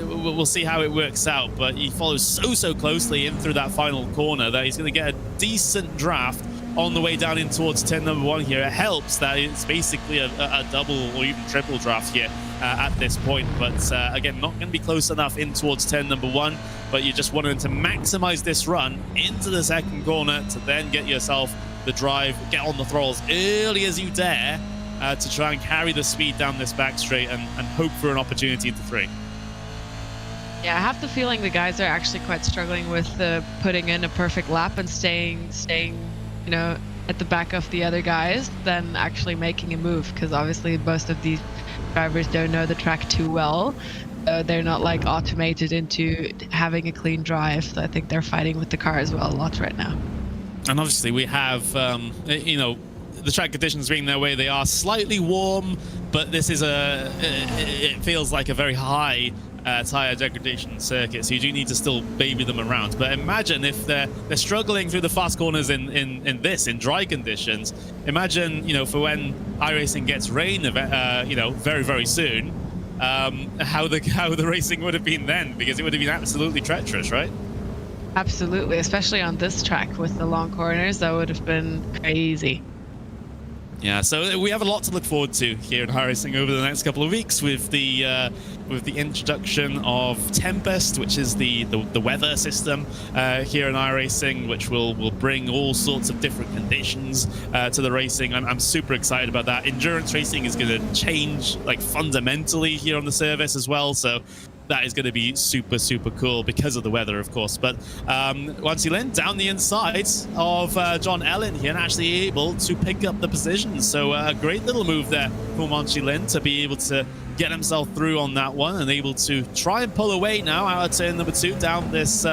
we'll see how it works out. But he follows so closely in through that final corner that he's going to get a decent draft on the way down in towards turn number 1 here. It helps that it's basically a double or even triple draft here at this point, but again, not going to be close enough in towards turn number 1, but you just wanted to maximize this run into the 2nd corner to then get yourself the drive, get on the throttles early as you dare to try and carry the speed down this back straight and hope for an opportunity into 3. Yeah, I have the feeling the guys are actually quite struggling with putting in a perfect lap and staying at the back of the other guys than actually making a move, because obviously most of these drivers don't know the track too well. They're not like automated into having a clean drive, so I think they're fighting with the car as well a lot right now. And obviously we have the track conditions being their way they are, slightly warm, but this is it feels like a very high tire degradation circuit, so you do need to still baby them around. But imagine if they're struggling through the fast corners in dry conditions. Imagine, for when iRacing gets rain, very, very soon, how the racing would have been then, because it would have been absolutely treacherous, right? Absolutely, especially on this track with the long corners, that would have been crazy. Yeah, so we have a lot to look forward to here in iRacing over the next couple of weeks with the introduction of Tempest, which is the weather system here in iRacing, which will bring all sorts of different conditions to the racing. I'm super excited about that. Endurance racing is going to change like fundamentally here on the service as well. So that is going to be super, super cool because of the weather, of course. But once Lin down the inside of John Ellen here and actually able to pick up the position. So a great little move there for Lin to be able to get himself through on that one and able to try and pull away now out of turn number 2 down this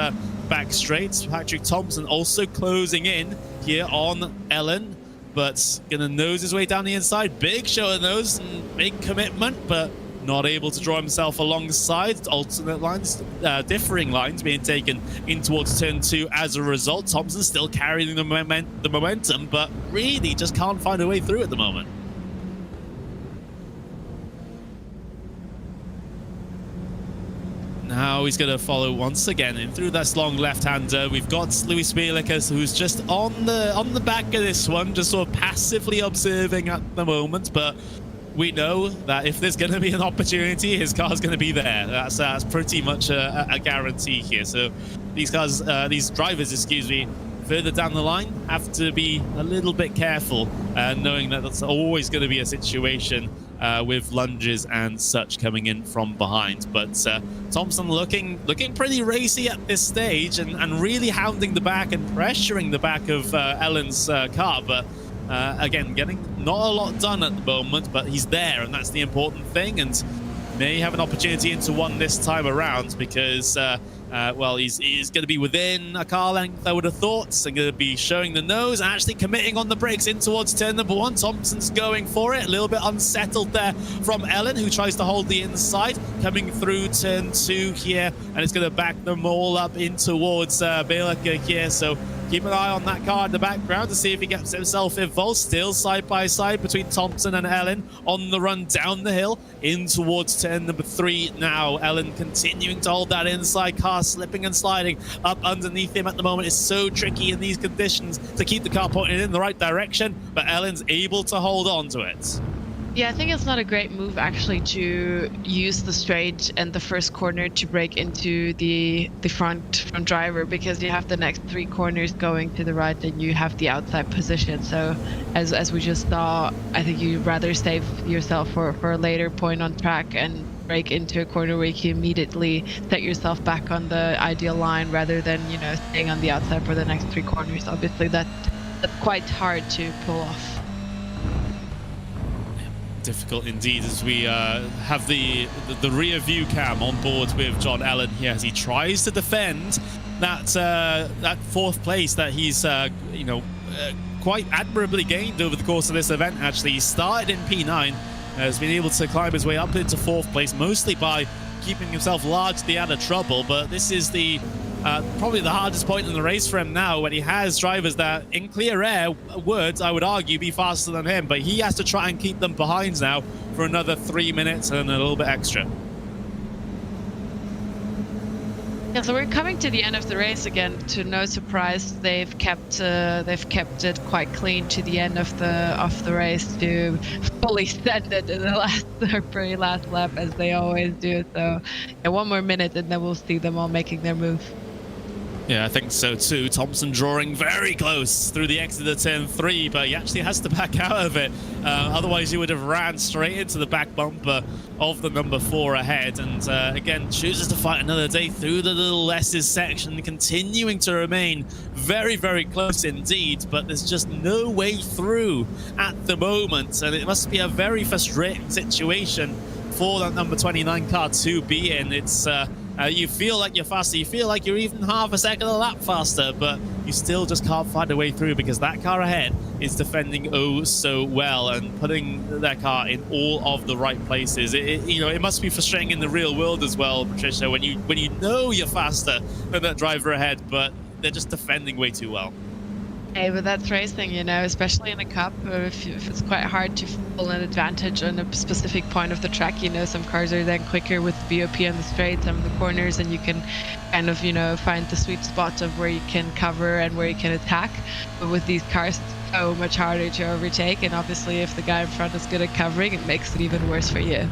back straight. Patrick Thompson also closing in here on Ellen, but gonna nose his way down the inside. Big show of nose and big commitment, but not able to draw himself alongside. Alternate lines, differing lines being taken in towards turn 2 as a result. Thompson still carrying the momentum, but really just can't find a way through at the moment. Now he's going to follow once again in through this long left-hander. We've got Luis Bielicus, who's just on the back of this one, just sort of passively observing at the moment. But we know that if there's going to be an opportunity, his car's going to be there. That's pretty much a guarantee here. So these drivers, excuse me, further down the line have to be a little bit careful, knowing that that's always going to be a situation with lunges and such coming in from behind. But Thompson looking pretty racy at this stage and really hounding the back and pressuring the back of Ellen's car. But again, getting not a lot done at the moment, but he's there, and that's the important thing. And may have an opportunity into one this time around because well, he's going to be within a car length, I would have thought, and going to be showing the nose and actually committing on the brakes in towards turn number 1. Thompson's going for it, a little bit unsettled there from Ellen, who tries to hold the inside, coming through turn 2 here, and it's going to back them all up in towards Bielicus here. So keep an eye on that car in the background to see if he gets himself involved. Still side by side between Thompson and Ellen on the run down the hill in towards turn number 3 now. Ellen continuing to hold that inside car, slipping and sliding up underneath him at the moment. It's so tricky in these conditions to keep the car pointed in the right direction, but Ellen's able to hold on to it. Yeah, I think it's not a great move actually to use the straight and the first corner to break into the front driver, because you have the next 3 corners going to the right and you have the outside position. So as we just saw, I think you'd rather save yourself for a later point on track and break into a corner where you can immediately set yourself back on the ideal line rather than, you know, staying on the outside for the next 3 corners. Obviously that's quite hard to pull off. Difficult indeed, as we have the rear view cam on board with John Ellen here as he tries to defend that 4th place that he's you know, quite admirably gained over the course of this event. Actually, he started in P9, has been able to climb his way up into 4th place, mostly by keeping himself largely out of trouble. But this is probably the hardest point in the race for him now, when he has drivers that in clear air would, I would argue, be faster than him, but he has to try and keep them behind now for another 3 minutes and a little bit extra. Yeah, so we're coming to the end of the race again. To no surprise, they've kept it quite clean to the end of the race to fully send it in the very last lap, as they always do. So yeah, 1 more minute and then we'll see them all making their move. Yeah, I think so too. Thompson drawing very close through the exit of turn 3, but he actually has to back out of it. Otherwise, he would have ran straight into the back bumper of the number 4 ahead. And again, chooses to fight another day through the little S's section, continuing to remain very, very close indeed. But there's just no way through at the moment. And it must be a very frustrating situation for that number 29 car to be in. It's you feel like you're faster, you feel like you're even half a second a lap faster, but you still just can't find a way through because that car ahead is defending oh so well and putting their car in all of the right places. You know, it must be frustrating in the real world as well, Patricia, when you know you're faster than that driver ahead, but they're just defending way too well. Hey, but that's racing, you know, especially in a cup, if it's quite hard to pull an advantage on a specific point of the track. You know, some cars are then quicker with BOP on the straight, some of the corners, and you can kind of, you know, find the sweet spot of where you can cover and where you can attack. But with these cars, it's so much harder to overtake, and obviously if the guy in front is good at covering, it makes it even worse for you.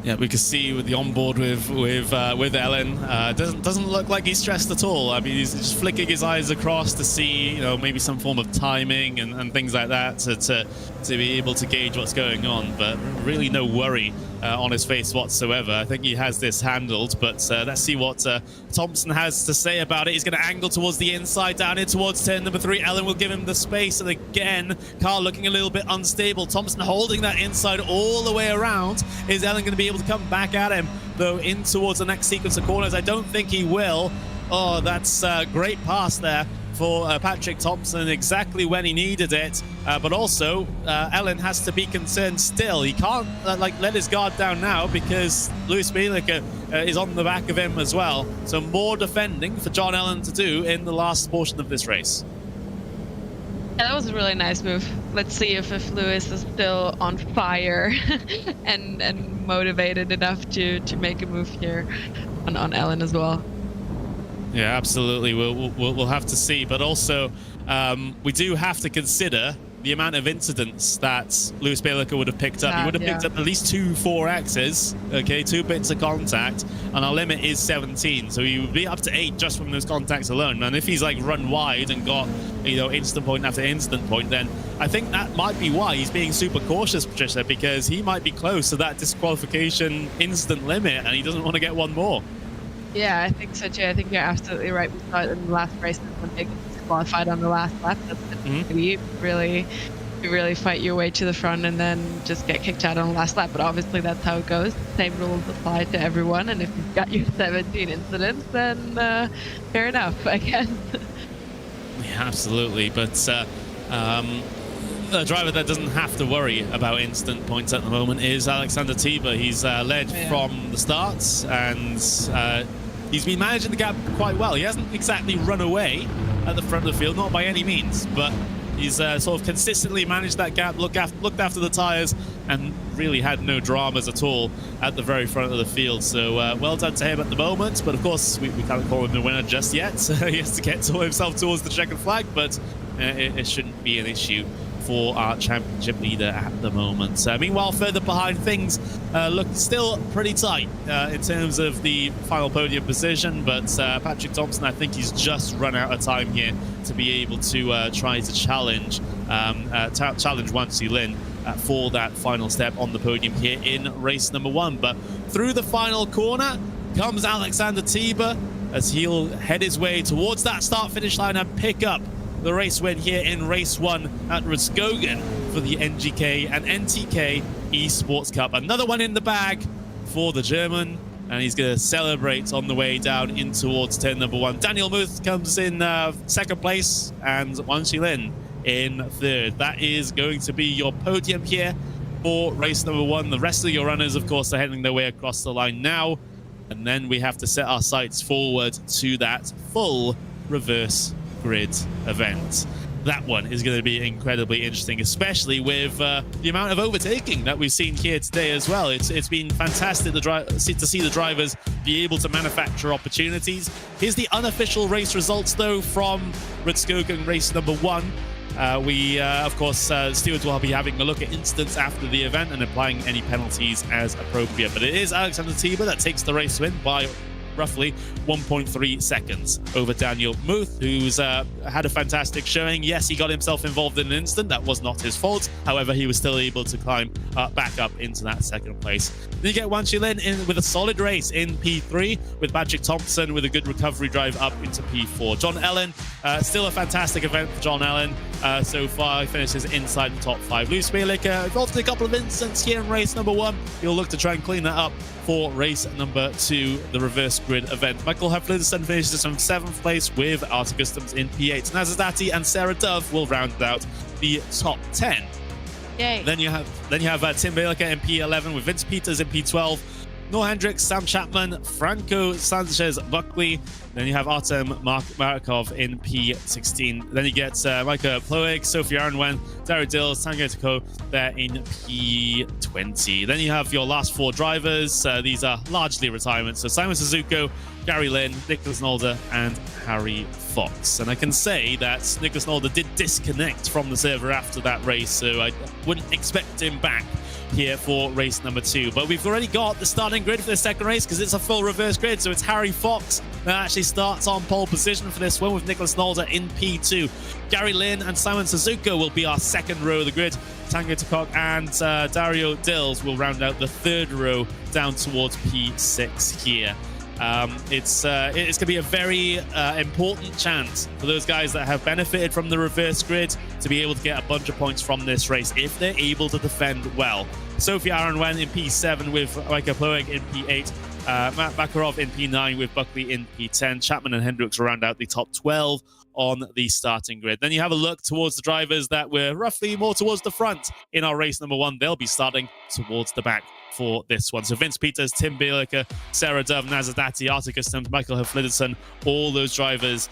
Yeah, we can see with the onboard with Ellen, doesn't look like he's stressed at all. I mean, he's just flicking his eyes across to see, you know, maybe some form of timing and things like that to be able to gauge what's going on. But really no worry on his face whatsoever. I think he has this handled, but let's see what Thompson has to say about it. He's going to angle towards the inside, down in towards turn number 3. Ellen will give him the space, and again, Carl looking a little bit unstable. Thompson holding that inside all the way around. Is Ellen going to be able to come back at him, though, in towards the next sequence of corners? I don't think he will. Oh, that's a great pass there for Patrick Thompson, exactly when he needed it. But also, Ellen has to be concerned still. He can't let his guard down now, because Lewis Bielica is on the back of him as well. So more defending for John Ellen to do in the last portion of this race. Yeah, that was a really nice move. Let's see if Lewis is still on fire and motivated enough to make a move here on Ellen as well. Yeah, absolutely. We'll have to see, but also we do have to consider the amount of incidents that Lewis Bielica would have picked up. He would have picked up at least 2 4Xs, okay, 2 bits of contact, and our limit is 17, so he would be up to 8 just from those contacts alone. And if he's like run wide and got, you know, instant point after instant point, then I think that might be why he's being super cautious, Patricia, because he might be close to that disqualification instant limit, and he doesn't want to get one more. Yeah, I think so too. I think you're absolutely right. We saw it in the last race when they got disqualified on the last lap. You really fight your way to the front and then just get kicked out on the last lap. But obviously that's how it goes. Same rules apply to everyone. And if you've got your 17 incidents, then fair enough, I guess. Yeah, absolutely. But a driver that doesn't have to worry about instant points at the moment is Alexander Tiber. He's led from the start, and he's been managing the gap quite well. He hasn't exactly run away at the front of the field, not by any means, but he's sort of consistently managed that gap, looked after the tyres, and really had no dramas at all at the very front of the field. So well done to him at the moment, but of course we can't call him the winner just yet. He has to get himself towards the checkered flag, but it shouldn't be an issue for our championship leader at the moment. Meanwhile, further behind, things look still pretty tight in terms of the final podium position, but Patrick Thompson, I think he's just run out of time here to be able to try to challenge Wan Xilin for that final step on the podium here in race number 1. But through the final corner comes Alexander Tiber as he'll head his way towards that start-finish line and pick up the race win here in race 1 at Rudskogen for the NGK and NTK Esports Cup. Another one in the bag for the German, and he's going to celebrate on the way down in towards turn number 1. Daniel Muth comes in second place, and Wan Xilin in third. That is going to be your podium here for race number 1. The rest of your runners, of course, are heading their way across the line now, and then we have to set our sights forward to that full reverse grid event. That one is going to be incredibly interesting, especially with the amount of overtaking that we've seen here today as well. It's been fantastic to see the drivers be able to manufacture opportunities. Here's the unofficial race results, though, from Rudskogen race number 1. Of course, stewards will be having a look at incidents after the event and applying any penalties as appropriate. But it is Alexander Tiber that takes the race win by roughly 1.3 seconds over Daniel Muth, who's had a fantastic showing. Yes, he got himself involved in an incident. That was not his fault. However, he was still able to climb back up into that second place. Then you get Wan Xilin in with a solid race in P3, with Patrick Thompson with a good recovery drive up into P4. John Ellen, still a fantastic event for John Ellen. So far, he finishes inside the top 5. Lewis Bielica involved in a couple of incidents here in race number 1. He'll look to try and clean that up for race number 2, the reverse grid event. Michael Hoflinson finishes from 7th place with Arta Customs in P8. Nazazati and Sarah Dove will round out the top 10. Yay. Then you have Tim Bielica in P11 with Vince Peters in P12. Noah Hendricks, Sam Chapman, Franco Sanchez Buckley. Then you have Artem Markov in P16. Then you get Micah Ploeg, Sophie Arnwen, Dara Dills, Tango Tako there in P20. Then you have your last 4 drivers. These are largely retirements. So Simon Suzuko, Gary Lynn, Nicholas Nolder, and Harry Fox. And I can say that Nicholas Nolder did disconnect from the server after that race, so I wouldn't expect him back here for race number 2. But we've already got the starting grid for the second race because it's a full reverse grid. So it's Harry Fox that actually starts on pole position for this one with Nicholas Nolder in P2. Gary Lynn and Simon Suzuka will be our second row of the grid. Tango Takok and Dario Dills will round out the third row down towards P6 here. It's going to be a very important chance for those guys that have benefited from the reverse grid to be able to get a bunch of points from this race if they're able to defend well. Sophie Aronwen in P7 with Micah Ploeg in P8. Matt Bakarov in P9 with Buckley in P10. Chapman and Hendricks round out the top 12 on the starting grid. Then you have a look towards the drivers that were roughly more towards the front in our race number 1. They'll be starting towards the back for this one. So Vince Peters, Tim Bielica, Sarah Dove, Nazadati, Arthur Customs, Michael Hofliderson, all those drivers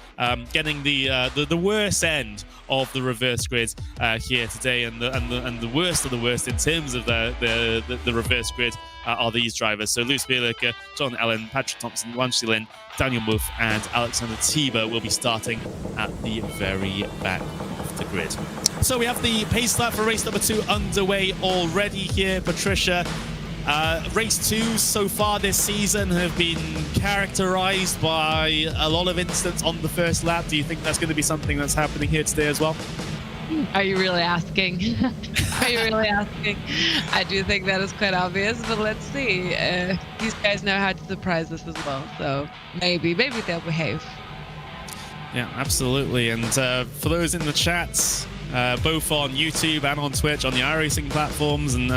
getting the worst end of the reverse grid here today, and the worst of the worst in terms of the reverse grid are these drivers. So Luce Bielica, John Ellen, Patrick Thompson, Wanshi Lin, Daniel Muff, and Alexander Tiber will be starting at the very back of the grid. So we have the pace lap for race number 2 underway already here, Patricia. Race 2 so far this season have been characterized by a lot of incidents on the first lap. Do you think that's going to be something that's happening here today as well? Are you really asking? Are you really asking? I do think that is quite obvious, but let's see. These guys know how to surprise us as well, so maybe they'll behave. Yeah, absolutely. And for those in the chats, both on YouTube and on Twitch, on the iRacing platforms and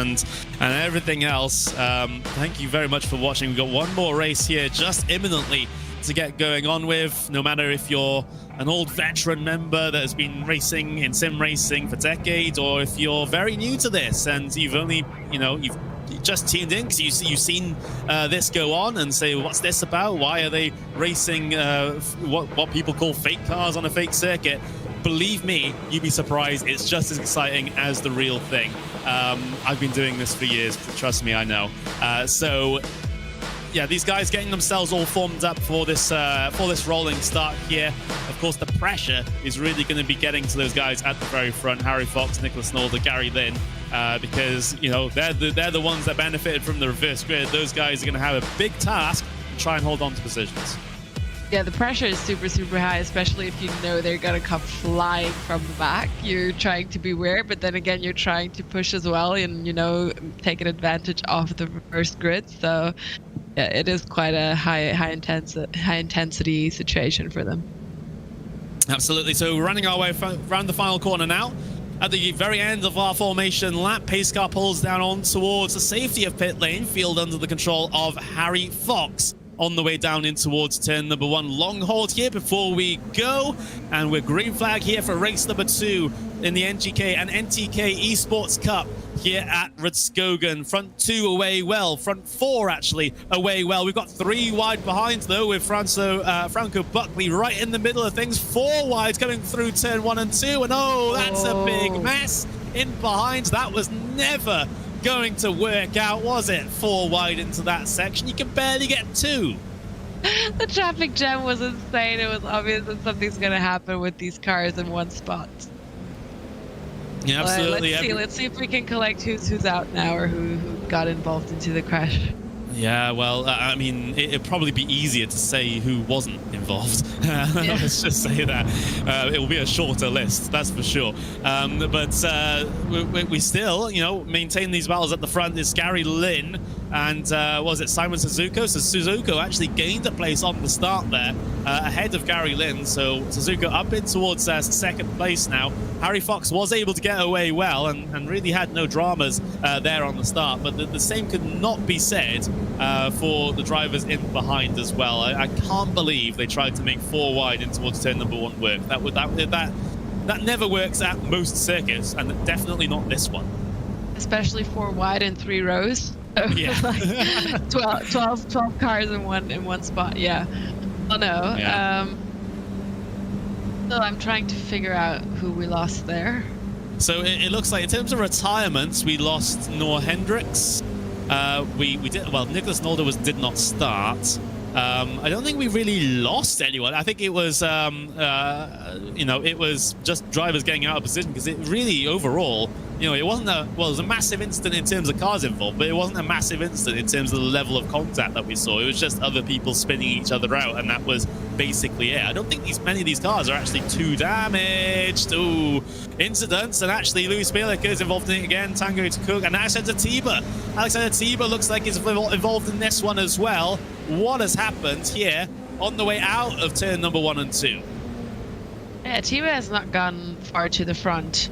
everything else, thank you very much for watching. We've got one more race here just imminently to get going on with. No matter if you're an old veteran member that has been racing in sim racing for decades, or if you're very new to this and you've only, you've just tuned in because you've seen this go on and say, what's this about? Why are they racing what people call fake cars on a fake circuit? Believe me, you'd be surprised. It's just as exciting as the real thing. I've been doing this for years. Trust me, I know. So yeah, these guys getting themselves all formed up for this rolling start here. Of course, the pressure is really going to be getting to those guys at the very front: Harry Fox, Nicholas Nolder, Gary Lynn, because they're the ones that benefited from the reverse grid. Those guys are going to have a big task to try and hold on to positions. Yeah, the pressure is super, super high, especially if you know they're going to come flying from the back. You're trying to beware, but then again, you're trying to push as well and, take an advantage of the reverse grid. So yeah, it is quite a high intensity situation for them. Absolutely. So we're running our way around the final corner now. At the very end of our formation lap, pace car pulls down on towards the safety of pit lane, field under the control of Harry Fox. On the way down in towards turn number 1. Long hold here before we go, and we're green flag here for race number 2 in the NGK and NTK Esports Cup here at Rudskogen. Front 2 away well, front 4 actually away well. We've got 3 wide behind though, with Franco Buckley right in the middle of things. 4 wide coming through turn 1 and 2, and that's a big mess in behind. That was never going to work out, was it? 4 wide into that section. You can barely get 2. The traffic jam was insane. It was obvious that something's going to happen with these cars in one spot. Yeah, absolutely. Let's see if we can collect who's out now or who got involved into the crash. Yeah, well, I mean, it'd probably be easier to say who wasn't involved. Let's just say that. It will be a shorter list, that's for sure. But we still, maintain these battles at the front. It's Gary Lynn and, was it Simon Suzuka? So Suzuka actually gained a place on the start there, ahead of Gary Lynn. So Suzuka up in towards second place now. Harry Fox was able to get away well and really had no dramas there on the start. But the same could not be said for the drivers in behind as well. I can't believe they tried to make 4 wide in towards turn number 1 work. That never works at most circuits, and definitely not this one. Especially 4 wide in 3 rows. So yeah. like 12 cars in one spot. Yeah. Oh no. Yeah. So I'm trying to figure out who we lost there. So it looks like in terms of retirements, we lost Noah Hendricks. We did well. Nicholas Nolder did not start. I don't think we really lost anyone. I think it was it was just drivers getting out of position, because it really overall you know, it wasn't a, well, it was a massive incident in terms of cars involved, but it wasn't a massive incident in terms of the level of contact that we saw. It was just other people spinning each other out, and that was basically it. I don't think many of these cars are actually too damaged. Ooh, incidents, and actually Louis Bielica is involved in it again. Tango to Cook, and Alexander Tiba looks like he's involved in this one as well. What has happened here on the way out of turn number 1 and 2? Yeah, Tiba has not gone far to the front.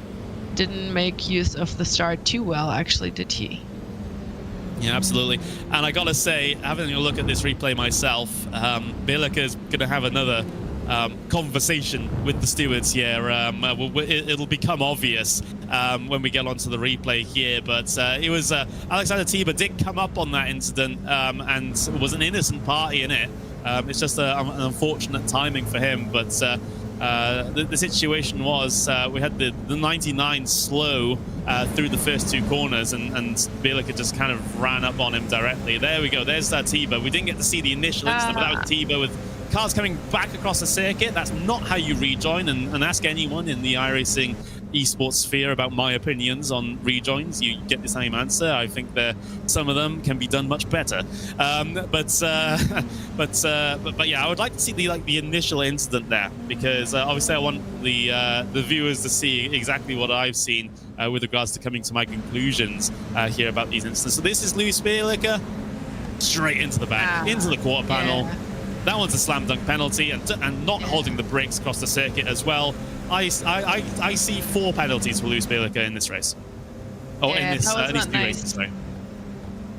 Didn't make use of the start too well, actually, did he? Yeah, absolutely. And I gotta say, having a look at this replay myself, Bielica is gonna have another conversation with the stewards here. It'll become obvious when we get onto the replay here, but it was Alexander Tiba did come up on that incident and was an innocent party in it. It's just an unfortunate timing for him, but the situation was we had the 99 slow through the first 2 corners, and Bielica just kind of ran up on him directly. There we go. There's Tiba. We didn't get to see the initial incident, but that was Tiba with cars coming back across the circuit. That's not how you rejoin, and ask anyone in the iRacing esports sphere about my opinions on rejoins. You get the same answer. I think some of them can be done much better. But yeah, I would like to see the initial incident there, because obviously I want the viewers to see exactly what I've seen with regards to coming to my conclusions here about these incidents. So this is Louis Bielica straight into the back, into the quarter panel. Yeah. That one's a slam dunk penalty, and not holding the brakes across the circuit as well. I see 4 penalties for Louis Bielica in this race. Oh, Yeah, in this that was these not 2 nice. races, sorry.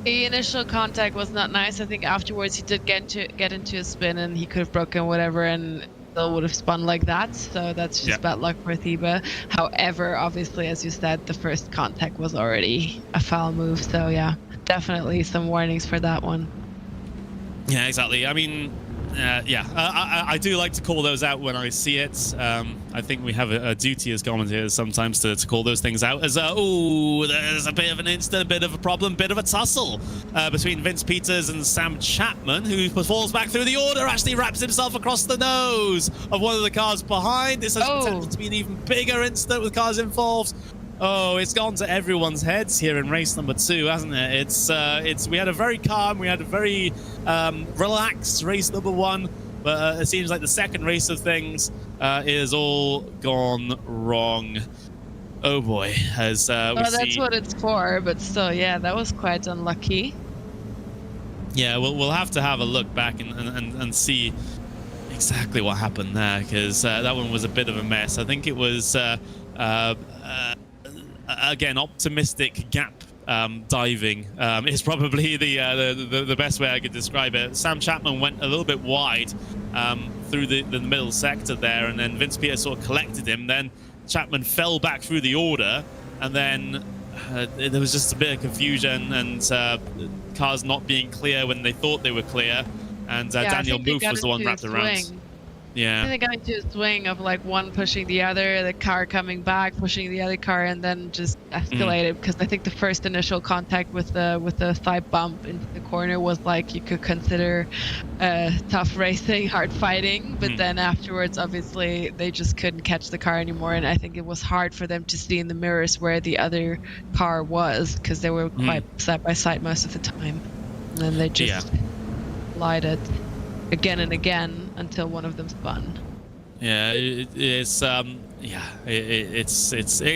The initial contact was not nice. I think afterwards he did get into a spin, and he could have broken whatever and still would have spun like that. So that's just bad luck for Tiba. However, obviously, as you said, the first contact was already a foul move. So yeah, definitely some warnings for that one. Yeah, exactly. I mean, I do like to call those out when I see it. I think we have a duty as commentators sometimes to call those things out as, oh, there's a bit of an incident, a bit of a problem, bit of a tussle between Vince Peters and Sam Chapman, who falls back through the order, actually wraps himself across the nose of one of the cars behind. This has potential to be an even bigger incident with cars involved. Oh, it's gone to everyone's heads here in race number 2, hasn't it? We had a very calm, we had a very relaxed race number 1, but it seems like the second race of things is all gone wrong. Oh boy, as we see. That's what it's for, but still, yeah, that was quite unlucky. Yeah, we'll have to have a look back and see exactly what happened there, because that one was a bit of a mess. I think it was again, optimistic gap diving is probably the best way I could describe it. Sam Chapman went a little bit wide through the middle sector there, and then Vince Peters sort of collected him. Then Chapman fell back through the order, and then there was just a bit of confusion, and cars not being clear when they thought they were clear, and Daniel Booth was the one wrapped around. Yeah. I think they got into a swing of like one pushing the other, the car coming back, pushing the other car, and then just escalated, because I think the first initial contact with the thigh bump into the corner was like you could consider tough racing, hard fighting, but then afterwards, obviously, they just couldn't catch the car anymore, and I think it was hard for them to see in the mirrors where the other car was, because they were quite side by side most of the time, and then they just collided again and again until one of them spun. Yeah, it's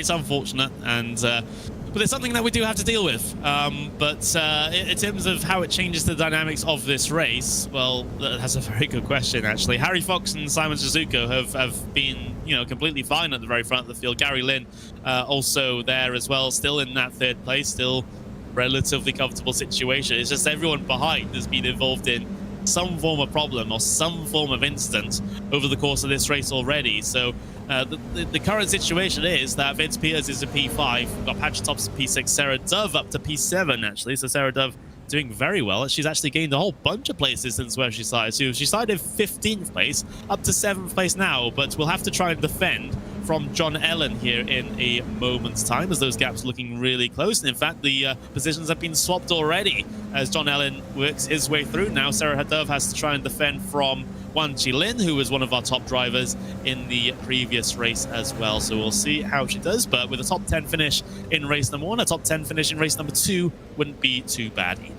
unfortunate, and but it's something that we do have to deal with. But in terms of how it changes the dynamics of this race, well, that's a very good question actually. Harry Fox and Simon Suzuko have been, you know, completely fine at the very front of the field. Gary Lynn also there as well, still in that 3rd place, still relatively comfortable situation. It's just everyone behind has been involved in some form of problem or some form of incident over the course of this race already. So the current situation is that Vince Peters is a P5. We've got Patrick Thompson P6, Sarah Dove up to P7 actually. So Sarah Dove doing very well. She's actually gained a whole bunch of places since where she started. So she started 15th place up to 7th place now, but we'll have to try and defend from John Ellen here in a moment's time, as those gaps are looking really close. And in fact, the positions have been swapped already as John Ellen works his way through. Now Sarah Dove has to try and defend from Wan Qilin, who was one of our top drivers in the previous race as well. So we'll see how she does. But with a top 10 finish in race number 1, a top 10 finish in race number 2 wouldn't be too bad either.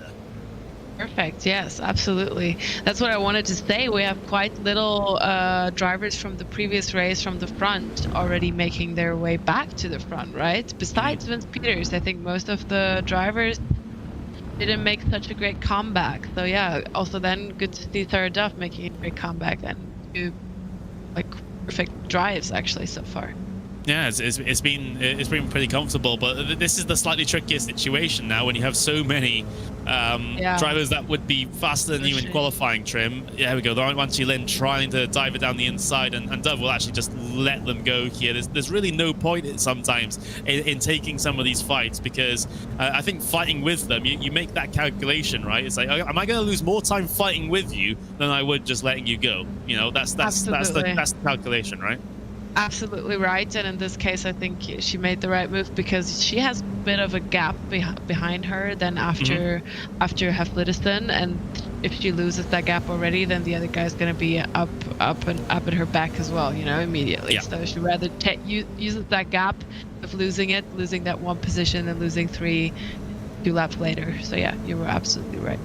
Perfect. Yes, absolutely. That's what I wanted to say. We have quite little drivers from the previous race from the front already making their way back to the front, right? Besides Vince Peters, I think most of the drivers didn't make such a great comeback. So yeah, also then good to see Sarah Duff making a great comeback and do like perfect drives actually so far. Yeah, it's been pretty comfortable, but this is the slightly trickier situation now when you have so many drivers that would be faster than you in qualifying trim. Yeah, here we go. The Wan Qilin trying to dive it down the inside, and Dove will actually just let them go here. There's really no point sometimes in taking some of these fights, because I think fighting with them, you make that calculation, right? It's like, am I going to lose more time fighting with you than I would just letting you go? You know, that's the calculation, right? Absolutely right, and in this case I think she made the right move, because she has a bit of a gap behind her than after Haflidsson, and if she loses that gap already, then the other guy's going to be up at her back as well, you know, immediately. Yeah. So she'd rather use that gap of losing that one position and losing 2 laps later. So yeah, you were absolutely right.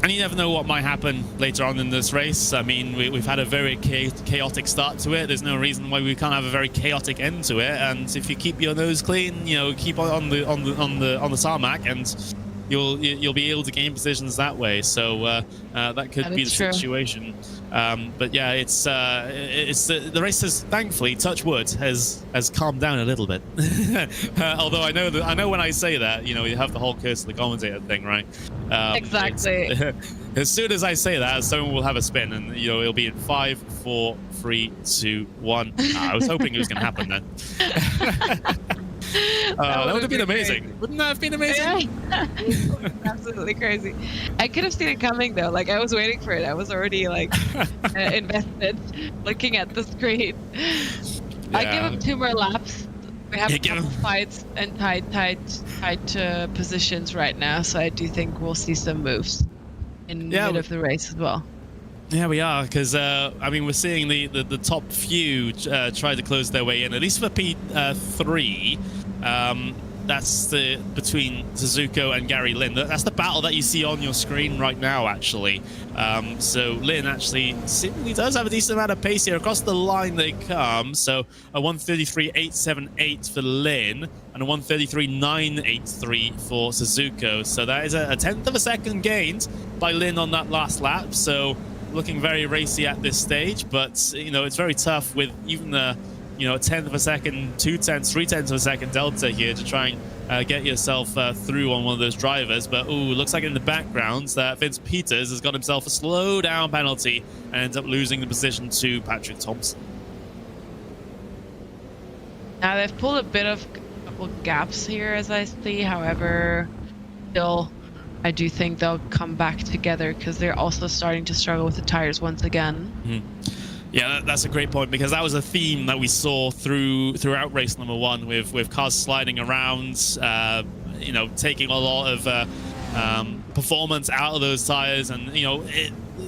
And you never know what might happen later on in this race. I mean, we've had a very chaotic start to it. There's no reason why we can't have a very chaotic end to it. And if you keep your nose clean, you know, keep on the tarmac, and you'll be able to gain positions that way. So that could be the situation. But yeah, it's the race has, thankfully, touch wood, has calmed down a little bit. Although I know when I say that, you know, you have the whole curse of the commentator thing, right? Exactly. As soon as I say that, someone will have a spin, and you know, it'll be in 5, 4, 3, 2, 1. I was hoping it was going to happen then. That would have been amazing. Crazy. Wouldn't that have been amazing? Yeah. Absolutely crazy. I could have seen it coming though. Like, I was waiting for it. I was already like invested, looking at the screen. Yeah. I give him 2 more laps. We have a couple fights and tight positions right now, so I do think we'll see some moves in mid of the race as well. Yeah, we are, because I mean, we're seeing the top few try to close their way in, at least for P3. That's between Suzuko and Gary Lin. That's the battle that you see on your screen right now, actually. So Lin actually seemingly does have a decent amount of pace here. Across the line they come. So a 1:33.878 for Lin and a 1:33.983 for Suzuko. So that is a 1/10 of a second gained by Lin on that last lap. So looking very racy at this stage, but you know, it's very tough with even the, you know, 1/10 of a second, 2/10, 3/10 of a second delta here to try and get yourself through on one of those drivers. But ooh, looks like in the background that Vince Peters has got himself a slow down penalty and ends up losing the position to Patrick Thompson. Now they've pulled a bit of a couple gaps here, as I see. However, still, I do think they'll come back together, because they're also starting to struggle with the tires once again. Mm-hmm. Yeah, that's a great point, because that was a theme that we saw throughout race number 1 with cars sliding around, you know, taking a lot of performance out of those tires. And, you know,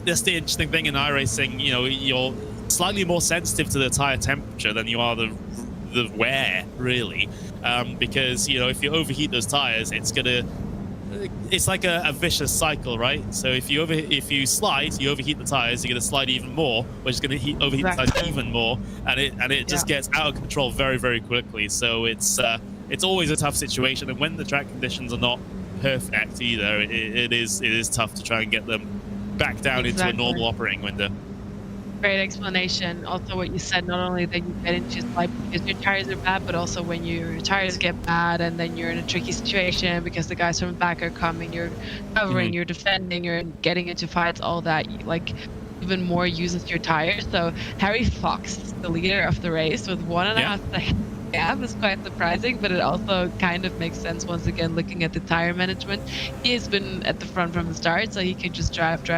that's the interesting thing in iRacing. You know, you're slightly more sensitive to the tire temperature than you are the wear, really, because, you know, if you overheat those tires, it's like a vicious cycle, right? So if you slide, you overheat the tires, you're going to slide even more, which is going to overheat the tires even more, and it just gets out of control very, very quickly. So it's always a tough situation, and when the track conditions are not perfect either, it is tough to try and get them back down into a normal operating window. Great explanation. Also, what you said, not only that you get into slide because your tires are bad, but also when your tires get bad and then you're in a tricky situation because the guys from the back are coming, you're covering, you're defending, you're getting into fights, all that, like, even more uses your tires. So Harry Fox, the leader of the race, with 1.5 seconds gap is quite surprising, but it also kind of makes sense once again looking at the tire management. He has been at the front from the start, so he can just drive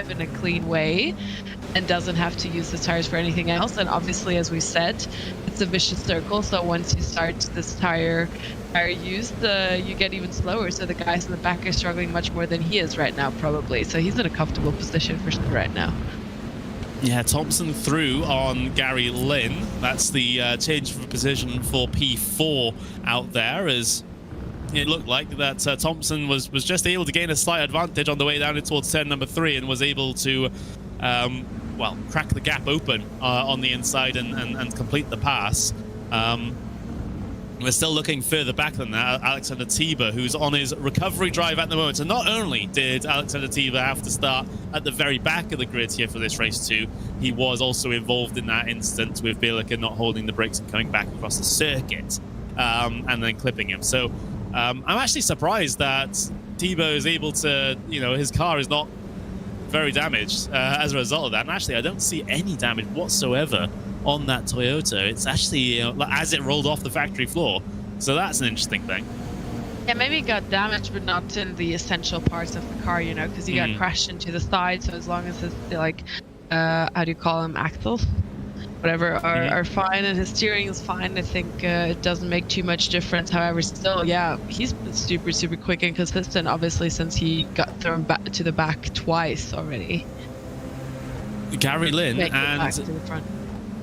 in a clean way and doesn't have to use the tires for anything else. And obviously, as we said, it's a vicious circle, so once you start this tire use, you get even slower, so the guys in the back are struggling much more than he is right now, probably. So he's in a comfortable position for sure right now. Yeah, Thompson through on Gary Lynn. That's the change of position for P4 out there, as it looked like that Thompson was just able to gain a slight advantage on the way down towards turn number 3 and was able to, well, crack the gap open on the inside and complete the pass. We're still looking further back than that. Alexander Tiber, who's on his recovery drive at the moment. So not only did Alexander Tiber have to start at the very back of the grid here for this race too, he was also involved in that instance with Bielika not holding the brakes and coming back across the circuit and then clipping him. So I'm actually surprised that Tiber is able to, you know, his car is not very damaged as a result of that. And actually, I don't see any damage whatsoever on that Toyota. It's actually, you know, as it rolled off the factory floor. So that's an interesting thing. Yeah, maybe it got damaged, but not in the essential parts of the car, you know, because he got crashed into the side. So as long as it's like, how do you call them, axles? Whatever are fine, and his steering is fine. I think it doesn't make too much difference. However, still, yeah, he's been super quick and consistent, obviously, since he got thrown back to the back twice already. Gary Lynn back to the front.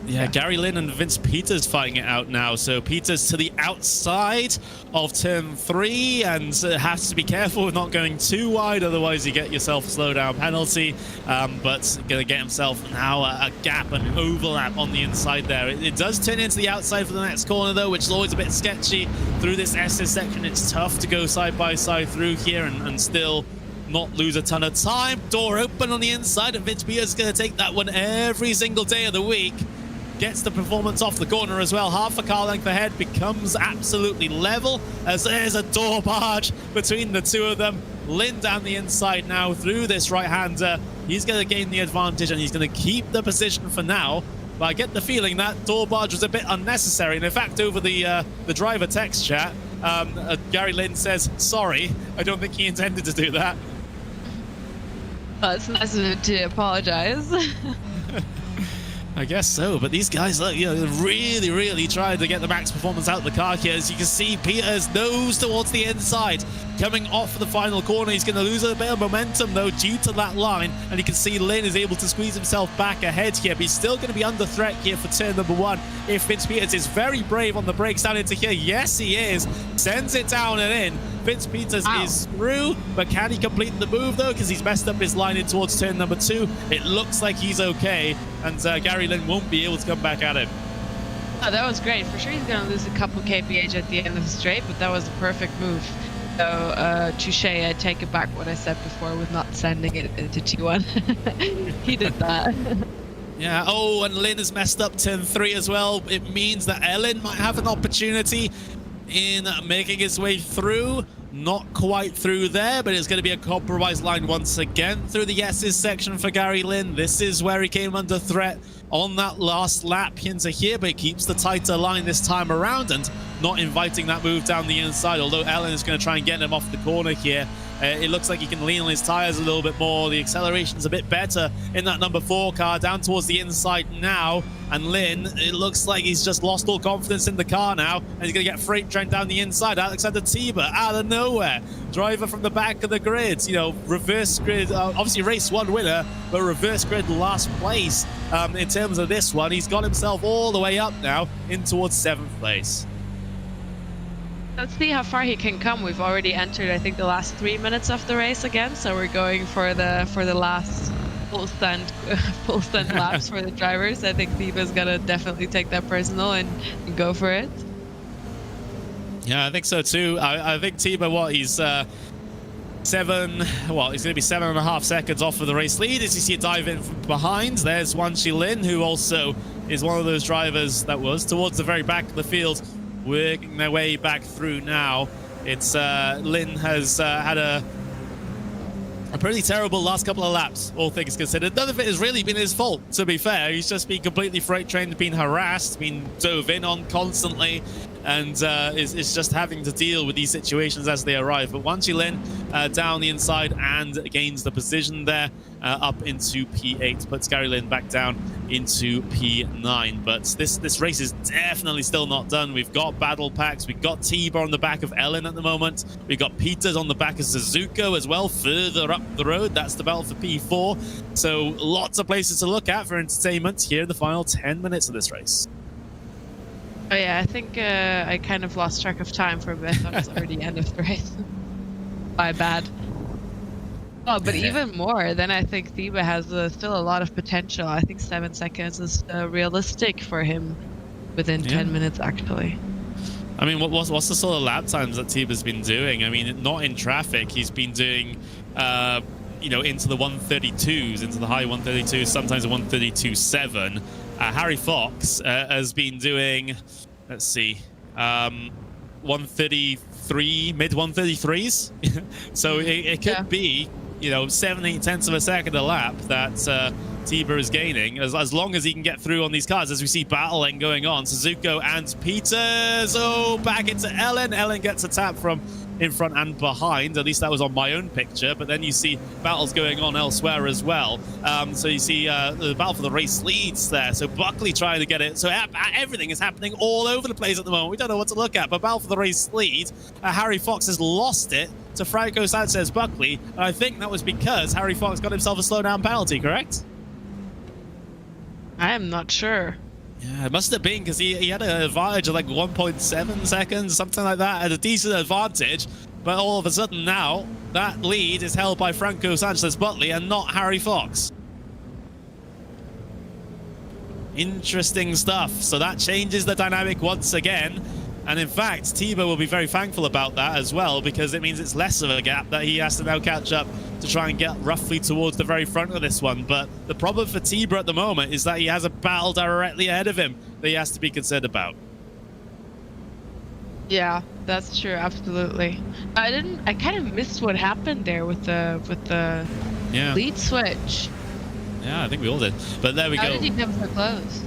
Yeah, Gary Lynn and Vince Peters fighting it out now. So Peters to the outside of turn 3 and has to be careful with not going too wide, otherwise you get yourself a slowdown penalty. But going to get himself now a gap, an overlap on the inside there. It does turn into the outside for the next corner though, which is always a bit sketchy. Through this SS section, it's tough to go side by side through here and still not lose a ton of time. Door open on the inside, and Vince Peters is going to take that one every single day of the week. Gets the performance off the corner as well. Half a car length ahead, becomes absolutely level as there's a door barge between the two of them. Lynn down the inside now through this right-hander. He's going to gain the advantage and he's going to keep the position for now. But I get the feeling that door barge was a bit unnecessary. And in fact, over the driver text chat, Gary Lynn says, sorry, I don't think he intended to do that. Well, it's nice of him to apologize. I guess so, but these guys, look, you know, really tried to get the max performance out of the car here. As you can see, Peters nose towards the inside. Coming off the final corner, he's going to lose a bit of momentum, though, due to that line. And you can see Lynn is able to squeeze himself back ahead here, but he's still going to be under threat here for turn number 1. If Vince Peters is very brave on the brakes down into here, yes, he is. Sends it down and in. Vince Peters is through, but can he complete the move, though? Because he's messed up his line in towards turn number 2. It looks like he's okay, and Gary Lynn won't be able to come back at him. Oh, that was great. For sure he's going to lose a couple kph at the end of the straight, but that was a perfect move. So, touche, I take it back what I said before with not sending it into T1. He did that. Yeah, oh, and Lynn has messed up turn 3 as well. It means that Ellen might have an opportunity in making his way through. Not quite through there, but it's going to be a compromised line once again through the S's section for Gary Lynn. This is where he came under threat on that last lap into here, but he keeps the tighter line this time around and not inviting that move down the inside, although Ellen is going to try and get him off the corner here. It looks like he can lean on his tires a little bit more. The acceleration's a bit better in that number 4 car, down towards the inside now. And Lynn, it looks like he's just lost all confidence in the car now, and he's going to get freight trained down the inside. Alexander Tiber out of nowhere. Driver from the back of the grid, you know, reverse grid, obviously race 1 winner, but reverse grid last place in terms of this one. He's got himself all the way up now in towards 7th place. Let's see how far he can come. We've already entered, I think, the last 3 minutes of the race again, so we're going for the last full stunt laps for the drivers. I think Tiba's gonna definitely take that personal and go for it. Yeah, I think so too. I think Tiba, he's he's going to be 7.5 seconds off of the race lead as you see it dive in from behind. There's Wanshi Lin, who also is one of those drivers that was towards the very back of the field, working their way back through now. It's Lin has had a pretty terrible last couple of laps, all things considered. None of it has really been his fault, to be fair. He's just been completely freight trained, been harassed, been dove in on constantly. and is just having to deal with these situations as they arrive. But Wan Qilin down the inside and gains the position there up into P8, puts Gary Lin back down into P9. But this race is definitely still not done. We've got battle packs, we've got Tiba on the back of Ellen at the moment, we've got Peters on the back of Suzuko as well further up the road. That's the battle for P4. So lots of places to look at for entertainment here in the final 10 minutes of this race. Oh yeah, I think I kind of lost track of time for a bit. I thought it was already end of the race. My bad. Oh, but even more, then I think Tiba has still a lot of potential. I think 7 seconds is realistic for him within 10 minutes, actually. I mean, what's the sort of lap times that Tiba's been doing? I mean, not in traffic. He's been doing, you know, into the 132s, into the high 132s, sometimes a 132.7. Harry Fox has been doing, let's see, 133, mid 133s. So it could be, you know, 7-8 tenths of a second a lap that Tiba is gaining, as long as he can get through on these cars. As we see battling going on, Suzuko and Peters. Oh, back into Ellen. Ellen gets a tap from in front and behind. At least that was on my own picture. But then you see battles going on elsewhere as well. So you see the battle for the race leads there. So Buckley trying to get it. So everything is happening all over the place at the moment. We don't know what to look at. But battle for the race lead. Harry Fox has lost it to Franco Sanchez Buckley. And I think that was because Harry Fox got himself a slowdown penalty, correct? I am not sure. Yeah, it must have been because he had an advantage of like 1.7 seconds, something like that, at a decent advantage. But all of a sudden now, that lead is held by Franco Sanchez Buckley and not Harry Fox. Interesting stuff. So that changes the dynamic once again. And in fact, Tiba will be very thankful about that as well, because it means it's less of a gap that he has to now catch up to try and get roughly towards the very front of this one. But the problem for Tiba at the moment is that he has a battle directly ahead of him that he has to be concerned about. Yeah, that's true. Absolutely. I kind of missed what happened there with the lead switch. Yeah, I think we all did. But there we go. How did he come so close?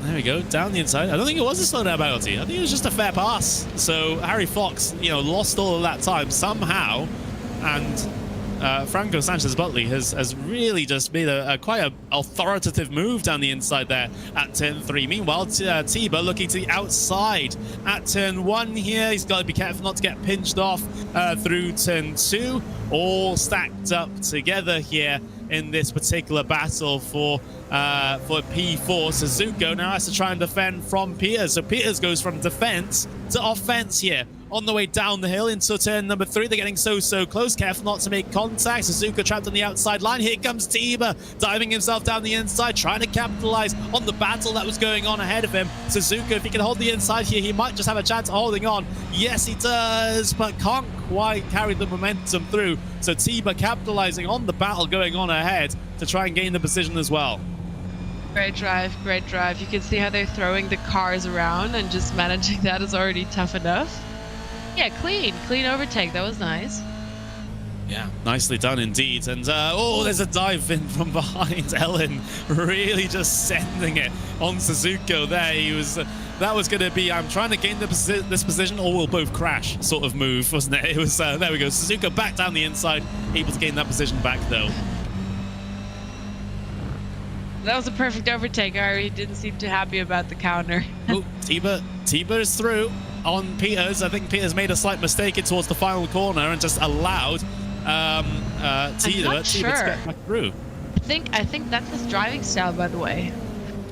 There we go, down the inside. I don't think it was a slowdown penalty. I think it was just a fair pass. So Harry Fox, you know, lost all of that time somehow, and Franco Sanchez Buckley has really just made a quite an authoritative move down the inside there at turn 3. Meanwhile, Tiba looking to the outside at turn 1 here. He's got to be careful not to get pinched off through turn 2. All stacked up together here in this particular battle for P4. Suzuko now has to try and defend from Peters. So Peters goes from defense to offense here on the way down the hill into turn number 3. They're getting so close. Careful not to make contact. Suzuko trapped on the outside line. Here comes Tiba diving himself down the inside, trying to capitalize on the battle that was going on ahead of him. Suzuko, if he can hold the inside here, he might just have a chance of holding on. Yes, he does, but can't quite carry the momentum through. So Tiba capitalizing on the battle going on ahead to try and gain the position as well. Great drive, great drive. You can see how they're throwing the cars around, and just managing that is already tough enough. Yeah, clean overtake. That was nice. Yeah, nicely done indeed. And oh, there's a dive in from behind. Ellen really just sending it on Suzuko there. He was that was going to be I'm trying to gain this position or we'll both crash sort of move, wasn't it? It was there we go. Suzuko back down the inside, able to gain that position back though. That was a perfect overtake. Ari didn't seem too happy about the counter. Oh, Tiba is through on Peters. I think Peters made a slight mistake towards the final corner and just allowed Tiba to get back through. I think that's his driving style, by the way.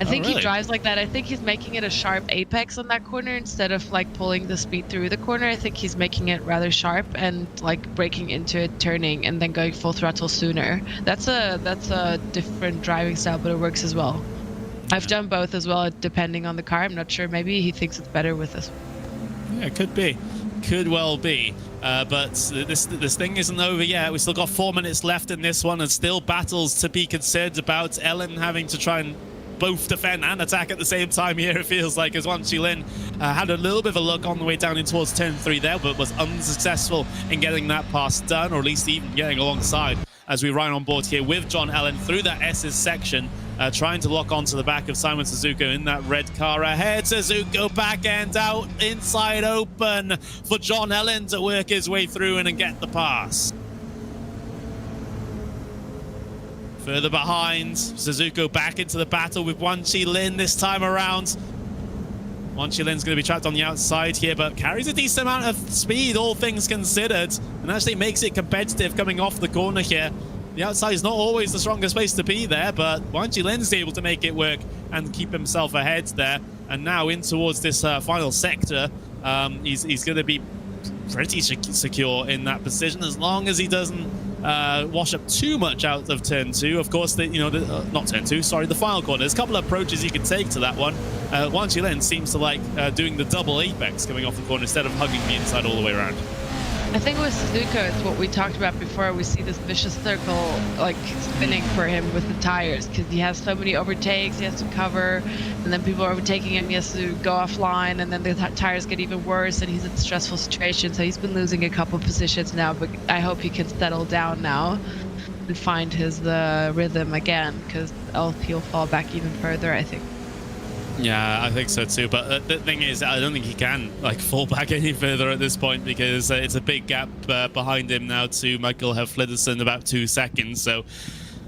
I think he drives like that. I think he's making it a sharp apex on that corner instead of like pulling the speed through the corner. I think he's making it rather sharp and like braking into it, turning, and then going full throttle sooner. That's a different driving style, but it works as well. I've done both as well, depending on the car. I'm not sure. Maybe he thinks it's better with this. Yeah, it could be. Could well be. But this thing isn't over yet. We've still got 4 minutes left in this one and still battles to be concerned about. Ellen having to try and both defend and attack at the same time here, it feels like, as Wan Qilin had a little bit of a look on the way down in towards turn 3 there, but was unsuccessful in getting that pass done, or at least even getting alongside as we ride on board here with John Ellen through that S's section trying to lock onto the back of Simon Suzuko in that red car ahead. Suzuko back end out, inside open for John Ellen to work his way through and get the pass. Further behind, Suzuko back into the battle with Wan Chi Lin this time around. Wan Chi Lin's going to be trapped on the outside here, but carries a decent amount of speed, all things considered, and actually makes it competitive coming off the corner here. The outside is not always the strongest place to be there, but Wan Chi Lin's able to make it work and keep himself ahead there. And now in towards this final sector, he's going to be pretty secure in that position as long as he doesn't wash up too much out of turn 2. Of course, not turn 2, sorry, the final corner. There's a couple of approaches you can take to that one. Wan Chi Lin seems to like doing the double apex coming off the corner instead of hugging the inside all the way around. I think with Suzuka, it's what we talked about before. We see this vicious circle like spinning for him with the tires because he has so many overtakes, he has to cover, and then people are overtaking him, he has to go offline, and then the tires get even worse, and he's in a stressful situation. So he's been losing a couple positions now, but I hope he can settle down now and find his rhythm again, because else he'll fall back even further, I think. Yeah, I think so too. But the thing is, I don't think he can fall back any further at this point because it's a big gap behind him now to Michael Hefflederson, about 2 seconds. So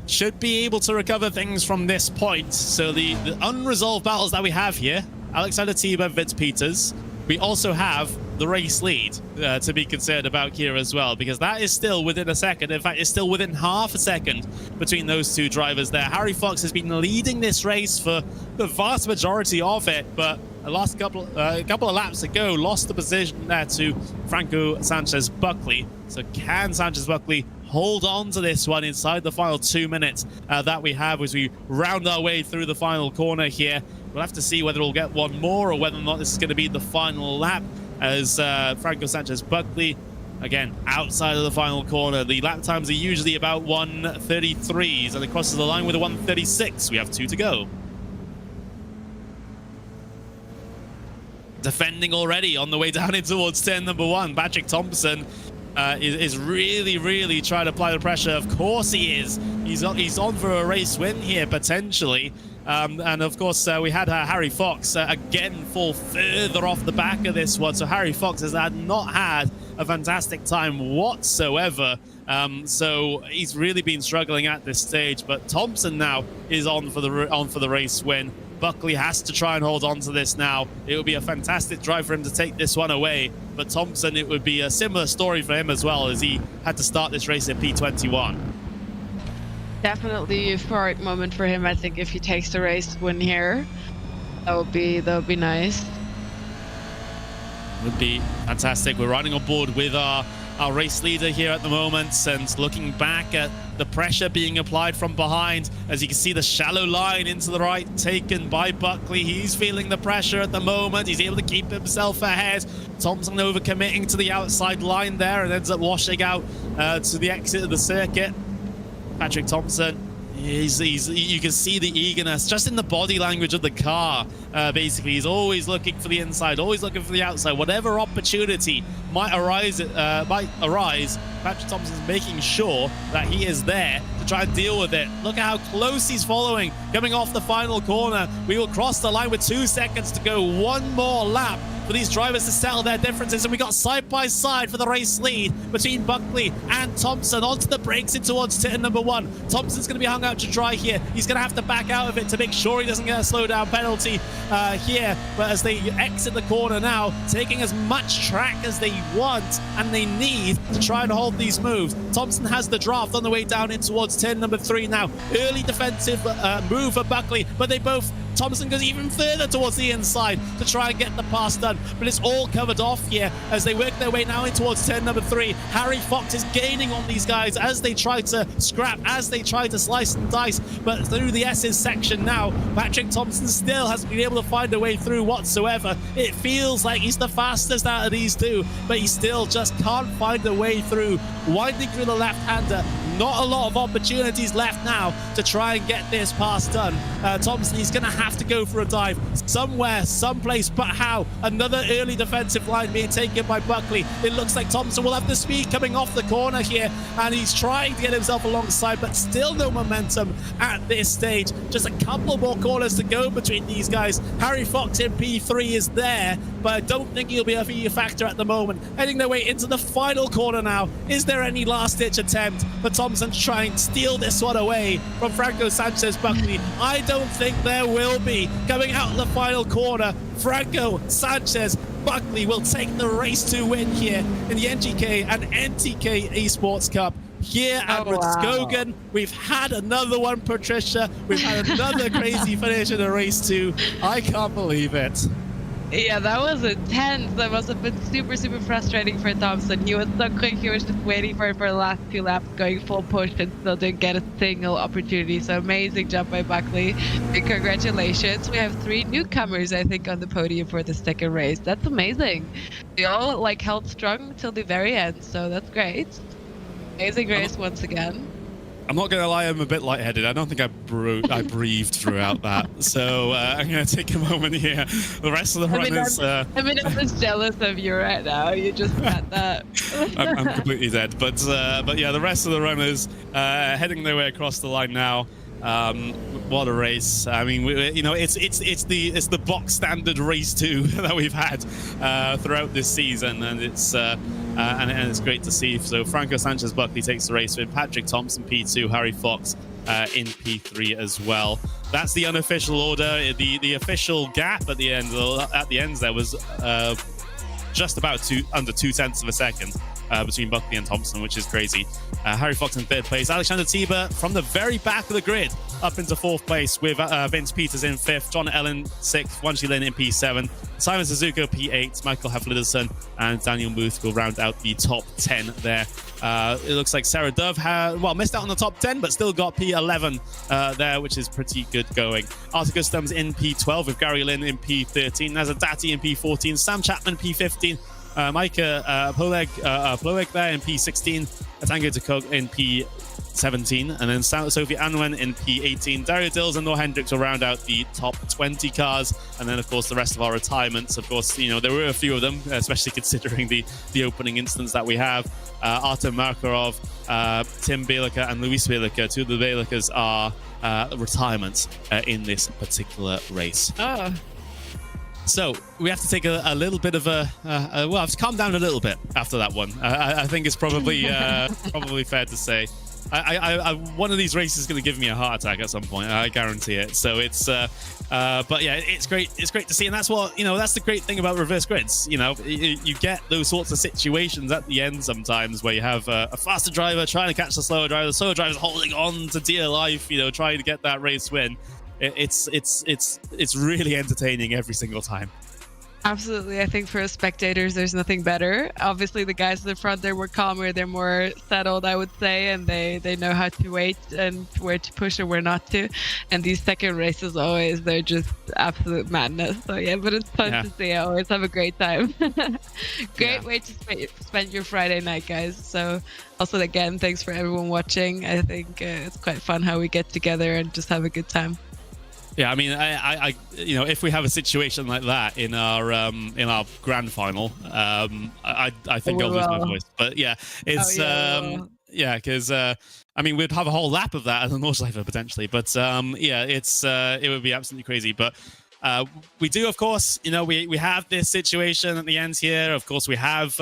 should be able to recover things from this point. So the unresolved battles that we have here, Alexander Tiber, Vitz Peters. We also have the race lead to be concerned about here as well, because that is still within a second. In fact, it's still within half a second between those two drivers there. Harry Fox has been leading this race for the vast majority of it, but the last couple of laps ago lost the position there to Franco Sanchez Buckley. So can Sanchez Buckley hold on to this one inside the final 2 minutes that we have as we round our way through the final corner here? We'll have to see whether we'll get one more or whether or not this is going to be the final lap, as Franco Sanchez Buckley, again, outside of the final corner. The lap times are usually about 1:33s, and it crosses the line with a 1:36. We have 2 to go. Defending already on the way down in towards turn number 1. Patrick Thompson is really trying to apply the pressure. Of course he is. He's on for a race win here, potentially. And of course, we had Harry Fox again fall further off the back of this one. So Harry Fox has not had a fantastic time whatsoever. So he's really been struggling at this stage. But Thompson now is on for the race win. Buckley has to try and hold on to this now. It would be a fantastic drive for him to take this one away. But Thompson, it would be a similar story for him as well, as he had to start this race at P21. Definitely a euphoric moment for him. I think if he takes the race win here, that would be nice. Would be fantastic. We're riding on board with our race leader here at the moment, and looking back at the pressure being applied from behind. As you can see, the shallow line into the right taken by Buckley. He's feeling the pressure at the moment. He's able to keep himself ahead. Thompson overcommitting to the outside line there and ends up washing out to the exit of the circuit. Patrick Thompson, you can see the eagerness just in the body language of the car. Basically, he's always looking for the inside, always looking for the outside. Whatever opportunity might arise, Patrick Thompson's making sure that he is there to try and deal with it. Look at how close he's following. Coming off the final corner, we will cross the line with 2 seconds to go. One more lap for these drivers to settle their differences, and we got side by side for the race lead between Buckley and Thompson. Onto the brakes in towards turn number 1. Thompson's going to be hung out to dry here. He's going to have to back out of it to make sure he doesn't get a slowdown penalty here. But as they exit the corner now, taking as much track as they want and they need to try and hold these moves. Thompson has the draft on the way down in towards turn number 3 now. Early defensive move for Buckley, but Thompson goes even further towards the inside to try and get the pass done, but it's all covered off here as they work their way now in towards turn number 3. Harry Fox is gaining on these guys as they try to scrap, as they try to slice and dice, but through the S's section now, Patrick Thompson still hasn't been able to find a way through whatsoever. It feels like he's the fastest out of these two, but he still just can't find a way through, winding through the left-hander, not a lot of opportunities left now to try and get this pass done. Thompson, he's going to have to go for a dive somewhere, someplace, but how? Another early defensive line being taken by Buckley. It looks like Thompson will have the speed coming off the corner here, and he's trying to get himself alongside, but still no momentum at this stage. Just a couple more corners to go between these guys. Harry Fox in P3 is there, but I don't think he'll be a factor at the moment. Heading their way into the final corner now. Is there any last-ditch attempt for Thompson to try and steal this one away from Franco Sanchez Buckley? I don't think there will be. Coming out of the final corner, Franco Sanchez Buckley will take the race to win here in the NGK and NTK Esports Cup. Here at Rudskogen, we've had another one, Patricia. We've had another crazy finish in the race too. I can't believe it. Yeah, that was intense. That must have been super, super frustrating for Thompson. He was so quick. He was just waiting for the last 2 laps, going full push, and still didn't get a single opportunity. So amazing job by Buckley. And congratulations. We have 3 newcomers, I think, on the podium for the second race. That's amazing. They all held strong till the very end. So that's great. Amazing race once again. I'm not going to lie, I'm a bit lightheaded. I don't think I breathed throughout that. So I'm going to take a moment here. The rest of the runners... I'm just jealous of you right now. You just got that. I'm completely dead. But yeah, the rest of the runners heading their way across the line now. What a race. I mean, it's the box standard race 2 that we've had throughout this season, and it's great to see. So Franco Sanchez Buckley takes the race with Patrick Thompson P2, Harry Fox in P3 as well. That's the unofficial order. The official gap at the end there was just about under 2/10 of a second between Buckley and Thompson, which is crazy. Harry Fox in 3rd place. Alexander Tiber from the very back of the grid up into 4th place with Vince Peters in 5th, John Ellen 6th, Wanji Lin in P7, Simon Suzuka P8, Michael Hafliderson and Daniel Muth will round out the top 10 there. It looks like Sarah Dove missed out on the top 10, but still got P11 there, which is pretty good going. Arthur Gustams in P12 with Gary Lynn in P13, Nazadati in P14, Sam Chapman P15, Micah Ploeg there in P16, Tango Takog in P17, and then Sophie Anwen in P18. Dario Dills and Noah Hendricks will round out the top 20 cars, and then of course the rest of our retirements. Of course, there were a few of them, especially considering the opening instance that we have. Artem Markarov, Tim Belica, and Luis Belica. 2 of the Belicas are retirements in this particular race. Oh. So we have to take a little bit of I've to calm down a little bit after that one. I think it's probably probably fair to say. One of these races is going to give me a heart attack at some point. I guarantee it. So it's, but yeah, it's great. It's great to see, and that's what that's the great thing about reverse grids. You get those sorts of situations at the end sometimes where you have a faster driver trying to catch the slower driver. The slower driver's holding on to dear life, trying to get that race win. It's really entertaining every single time. Absolutely. I think for spectators, there's nothing better. Obviously, the guys in the front, they're more calmer, they're more settled, I would say, and they know how to wait and where to push and where not to. And these second races, always, they're just absolute madness. So yeah, but it's fun to see. I always have a great time. Great way to spend your Friday night, guys. So also, again, thanks for everyone watching. I think it's quite fun how we get together and just have a good time. Yeah, I mean, I if we have a situation like that in our grand final, I think I'll lose my voice. But yeah, it's because I mean, we'd have a whole lap of that as a Nordschleife potentially. But it would be absolutely crazy. But we do, of course, we have this situation at the end here. Of course, we have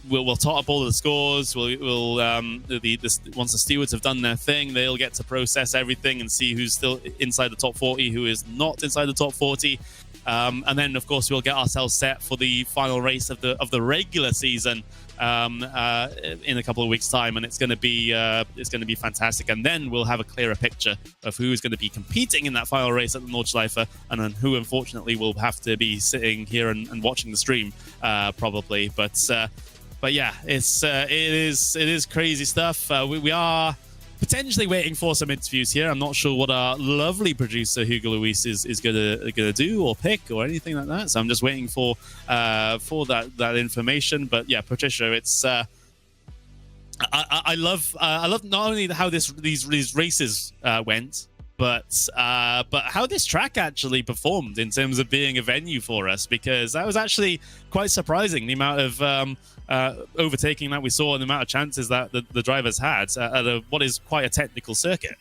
we'll tot up all of the scores. Once the stewards have done their thing, they'll get to process everything and see who's still inside the top 40, who is not inside the top 40, and then of course we'll get ourselves set for the final race of the regular season in a couple of weeks' time, and it's going to be fantastic. And then we'll have a clearer picture of who is going to be competing in that final race at the Nordschleife, and then who unfortunately will have to be sitting here and watching the stream probably. But yeah, it is crazy stuff. We are potentially waiting for some interviews here. I'm not sure what our lovely producer Hugo Luis is gonna do or pick or anything like that. So I'm just waiting for that information. But yeah, Patricia, it's I love not only how these races went, but how this track actually performed in terms of being a venue for us, because that was actually quite surprising, the amount of overtaking that we saw and the amount of chances that the drivers had at what is quite a technical circuit.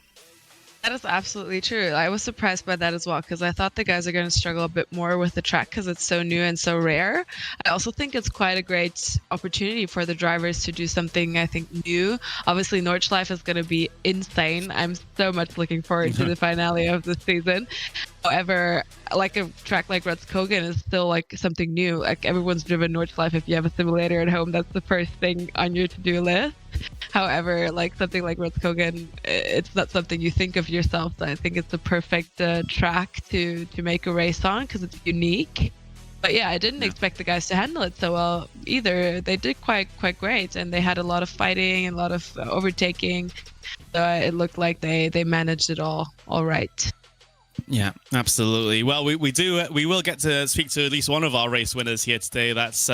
That is absolutely true. I was surprised by that as well, because I thought the guys are going to struggle a bit more with the track because it's so new and so rare. I also think it's quite a great opportunity for the drivers to do something, I think, new. Obviously, Nordschleife is going to be insane. I'm so much looking forward to the finale of the season. However, like a track like Rudskogen is still like something new. Like everyone's driven Nordschleife. If you have a simulator at home, that's the first thing on your to-do list. However, like something like Rudskogen, it's not something you think of yourself. So I think it's the perfect track to make a race on because it's unique. But yeah, I didn't expect the guys to handle it so well either. They did quite great, and they had a lot of fighting and a lot of overtaking. So it looked like they managed it all right. Yeah, absolutely. Well, we will get to speak to at least one of our race winners here today. That's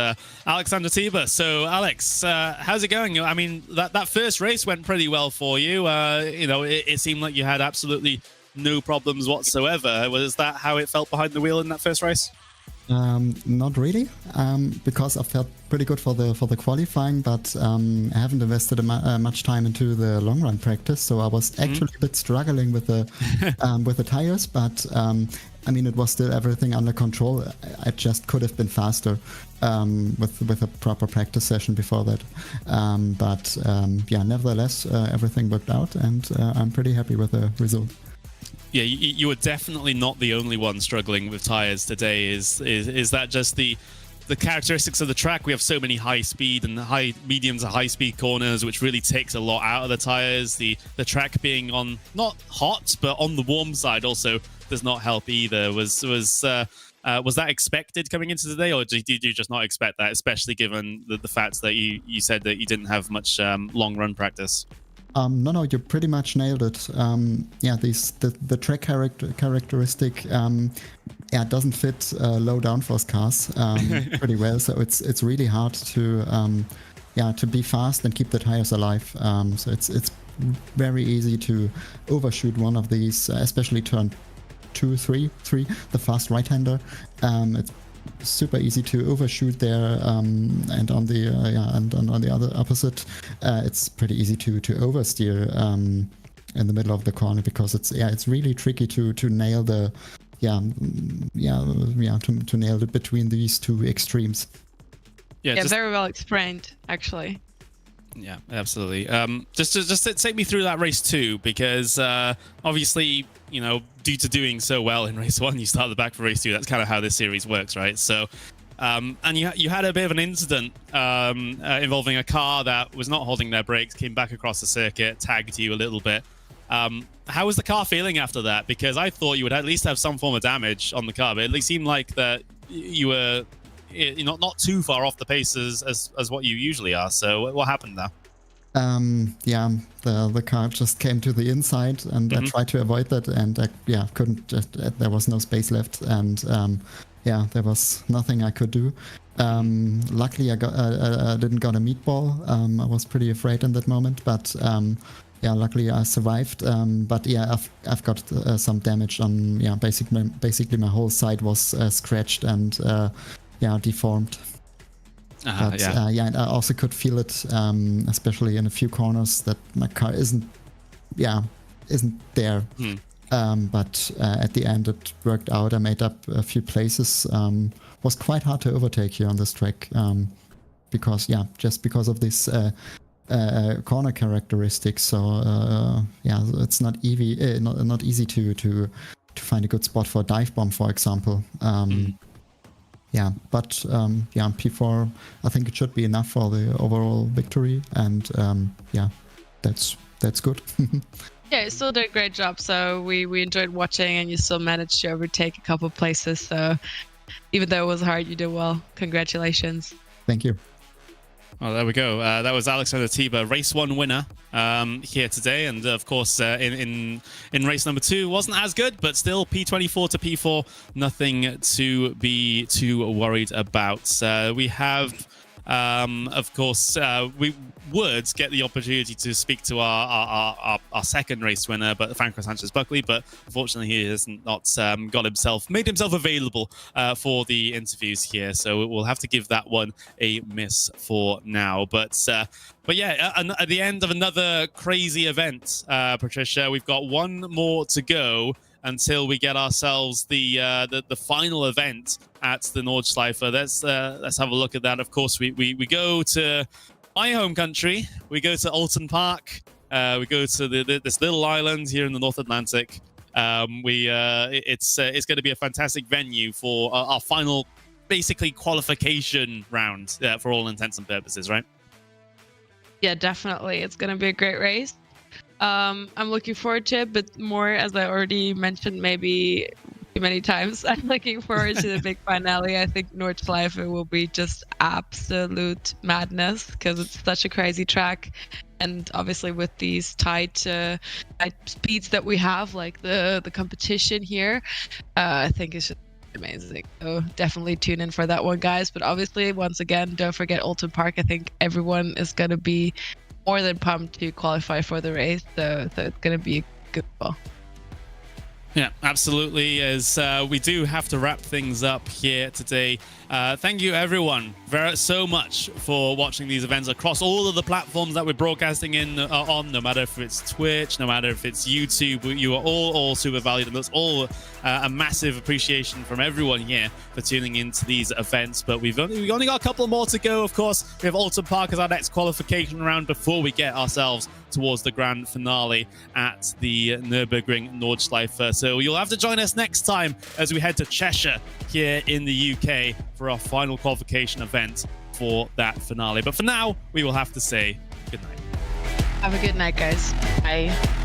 Alexander Tiber. So, Alex, how's it going? I mean, that first race went pretty well for you. You know, it seemed like you had absolutely no problems whatsoever. Was that how it felt behind the wheel in that first race? Not really, because I felt pretty good for the qualifying, but I haven't invested much time into the long run practice, so I was actually a bit struggling with the with the tires. But I mean, it was still everything under control. I just could have been faster with a proper practice session before that. But yeah, nevertheless, everything worked out, and I'm pretty happy with the result. Yeah, you were definitely not the only one struggling with tires today. Is that just the characteristics of the track? We have so many high speed and medium to high speed corners, which really takes a lot out of the tires. The track being on not hot but on the warm side also does not help either. Was that expected coming into today, or did you just not expect that, especially given the fact that you said that you didn't have much long run practice? No, you pretty much nailed it. Yeah, the track characteristic doesn't fit low downforce cars pretty well. So it's really hard to be fast and keep the tires alive. So it's very easy to overshoot one of these, especially turn 2, 3, the fast right-hander. It's super easy to overshoot there, and on the and on the other opposite, it's pretty easy to oversteer in the middle of the corner, because it's really tricky to nail the to nail it between these two extremes. Yeah, very well explained, actually. Yeah, absolutely. Just take me through that race too, because obviously, you know, due to doing so well in race 1, you start the back for race 2. That's kind of how this series works, right? So, and you had a bit of an incident involving a car that was not holding their brakes, came back across the circuit, tagged you a little bit. How was the car feeling after that? Because I thought you would at least have some form of damage on the car, but it seemed like that you were not too far off the pace as what you usually are. So what happened there? Yeah, the car just came to the inside, and I tried to avoid that, and I couldn't. There was no space left, and yeah, there was nothing I could do. Luckily, I didn't got a meatball. I was pretty afraid in that moment, but yeah, luckily I survived. But yeah, I've got some damage on. Yeah, basically my whole side was scratched and deformed. But yeah, and I also could feel it, especially in a few corners, that my car isn't there. But at the end, it worked out. I made up a few places. Was quite hard to overtake here on this track, because because of this corner characteristics. So yeah, it's not easy to find a good spot for a dive bomb, for example. Yeah, but P4, I think it should be enough for the overall victory, and yeah, that's good. Yeah, you still did a great job. So we enjoyed watching, and you still managed to overtake a couple of places. So even though it was hard, you did well. Congratulations. Thank you. Well, there we go. That was Alexander Tiber, race 1 winner here today. And of course, in race number 2, wasn't as good, but still P24 to P4, nothing to be too worried about. We have, of course, would get the opportunity to speak to our second race winner, but Franco Sanchez Buckley, but unfortunately he has not made himself available for the interviews here, so we'll have to give that one a miss for now. But yeah, at the end of another crazy event, Patricia, we've got one more to go until we get ourselves the final event at the Nordschleife. Let's have a look at that. Of course, we go to my home country. We go to Alton Park. We go to this little island here in the North Atlantic. It's going to be a fantastic venue for our final, basically, qualification round for all intents and purposes, right? Yeah, definitely. It's going to be a great race. I'm looking forward to it, but more, as I already mentioned maybe too many times, I'm looking forward to the big finale. I think Nordschleife will be just absolute madness because it's such a crazy track. And obviously with these tight speeds that we have, like the competition here, I think it's just amazing. So definitely tune in for that one, guys. But obviously, once again, don't forget Alton Park. I think everyone is going to be more than pumped to qualify for the race, so it's going to be a good ball. Yeah, absolutely. As we do have to wrap things up here today. Thank you, everyone, so much for watching these events across all of the platforms that we're broadcasting on, no matter if it's Twitch, no matter if it's YouTube. You are all super valued, and that's all a massive appreciation from everyone here for tuning into these events. But we've only got a couple more to go, of course. We have Alton Park as our next qualification round before we get ourselves towards the grand finale at the Nürburgring Nordschleife. So you'll have to join us next time as we head to Cheshire here in the UK for our final qualification event for that finale. But for now, we will have to say good night. Have a good night, guys. Bye.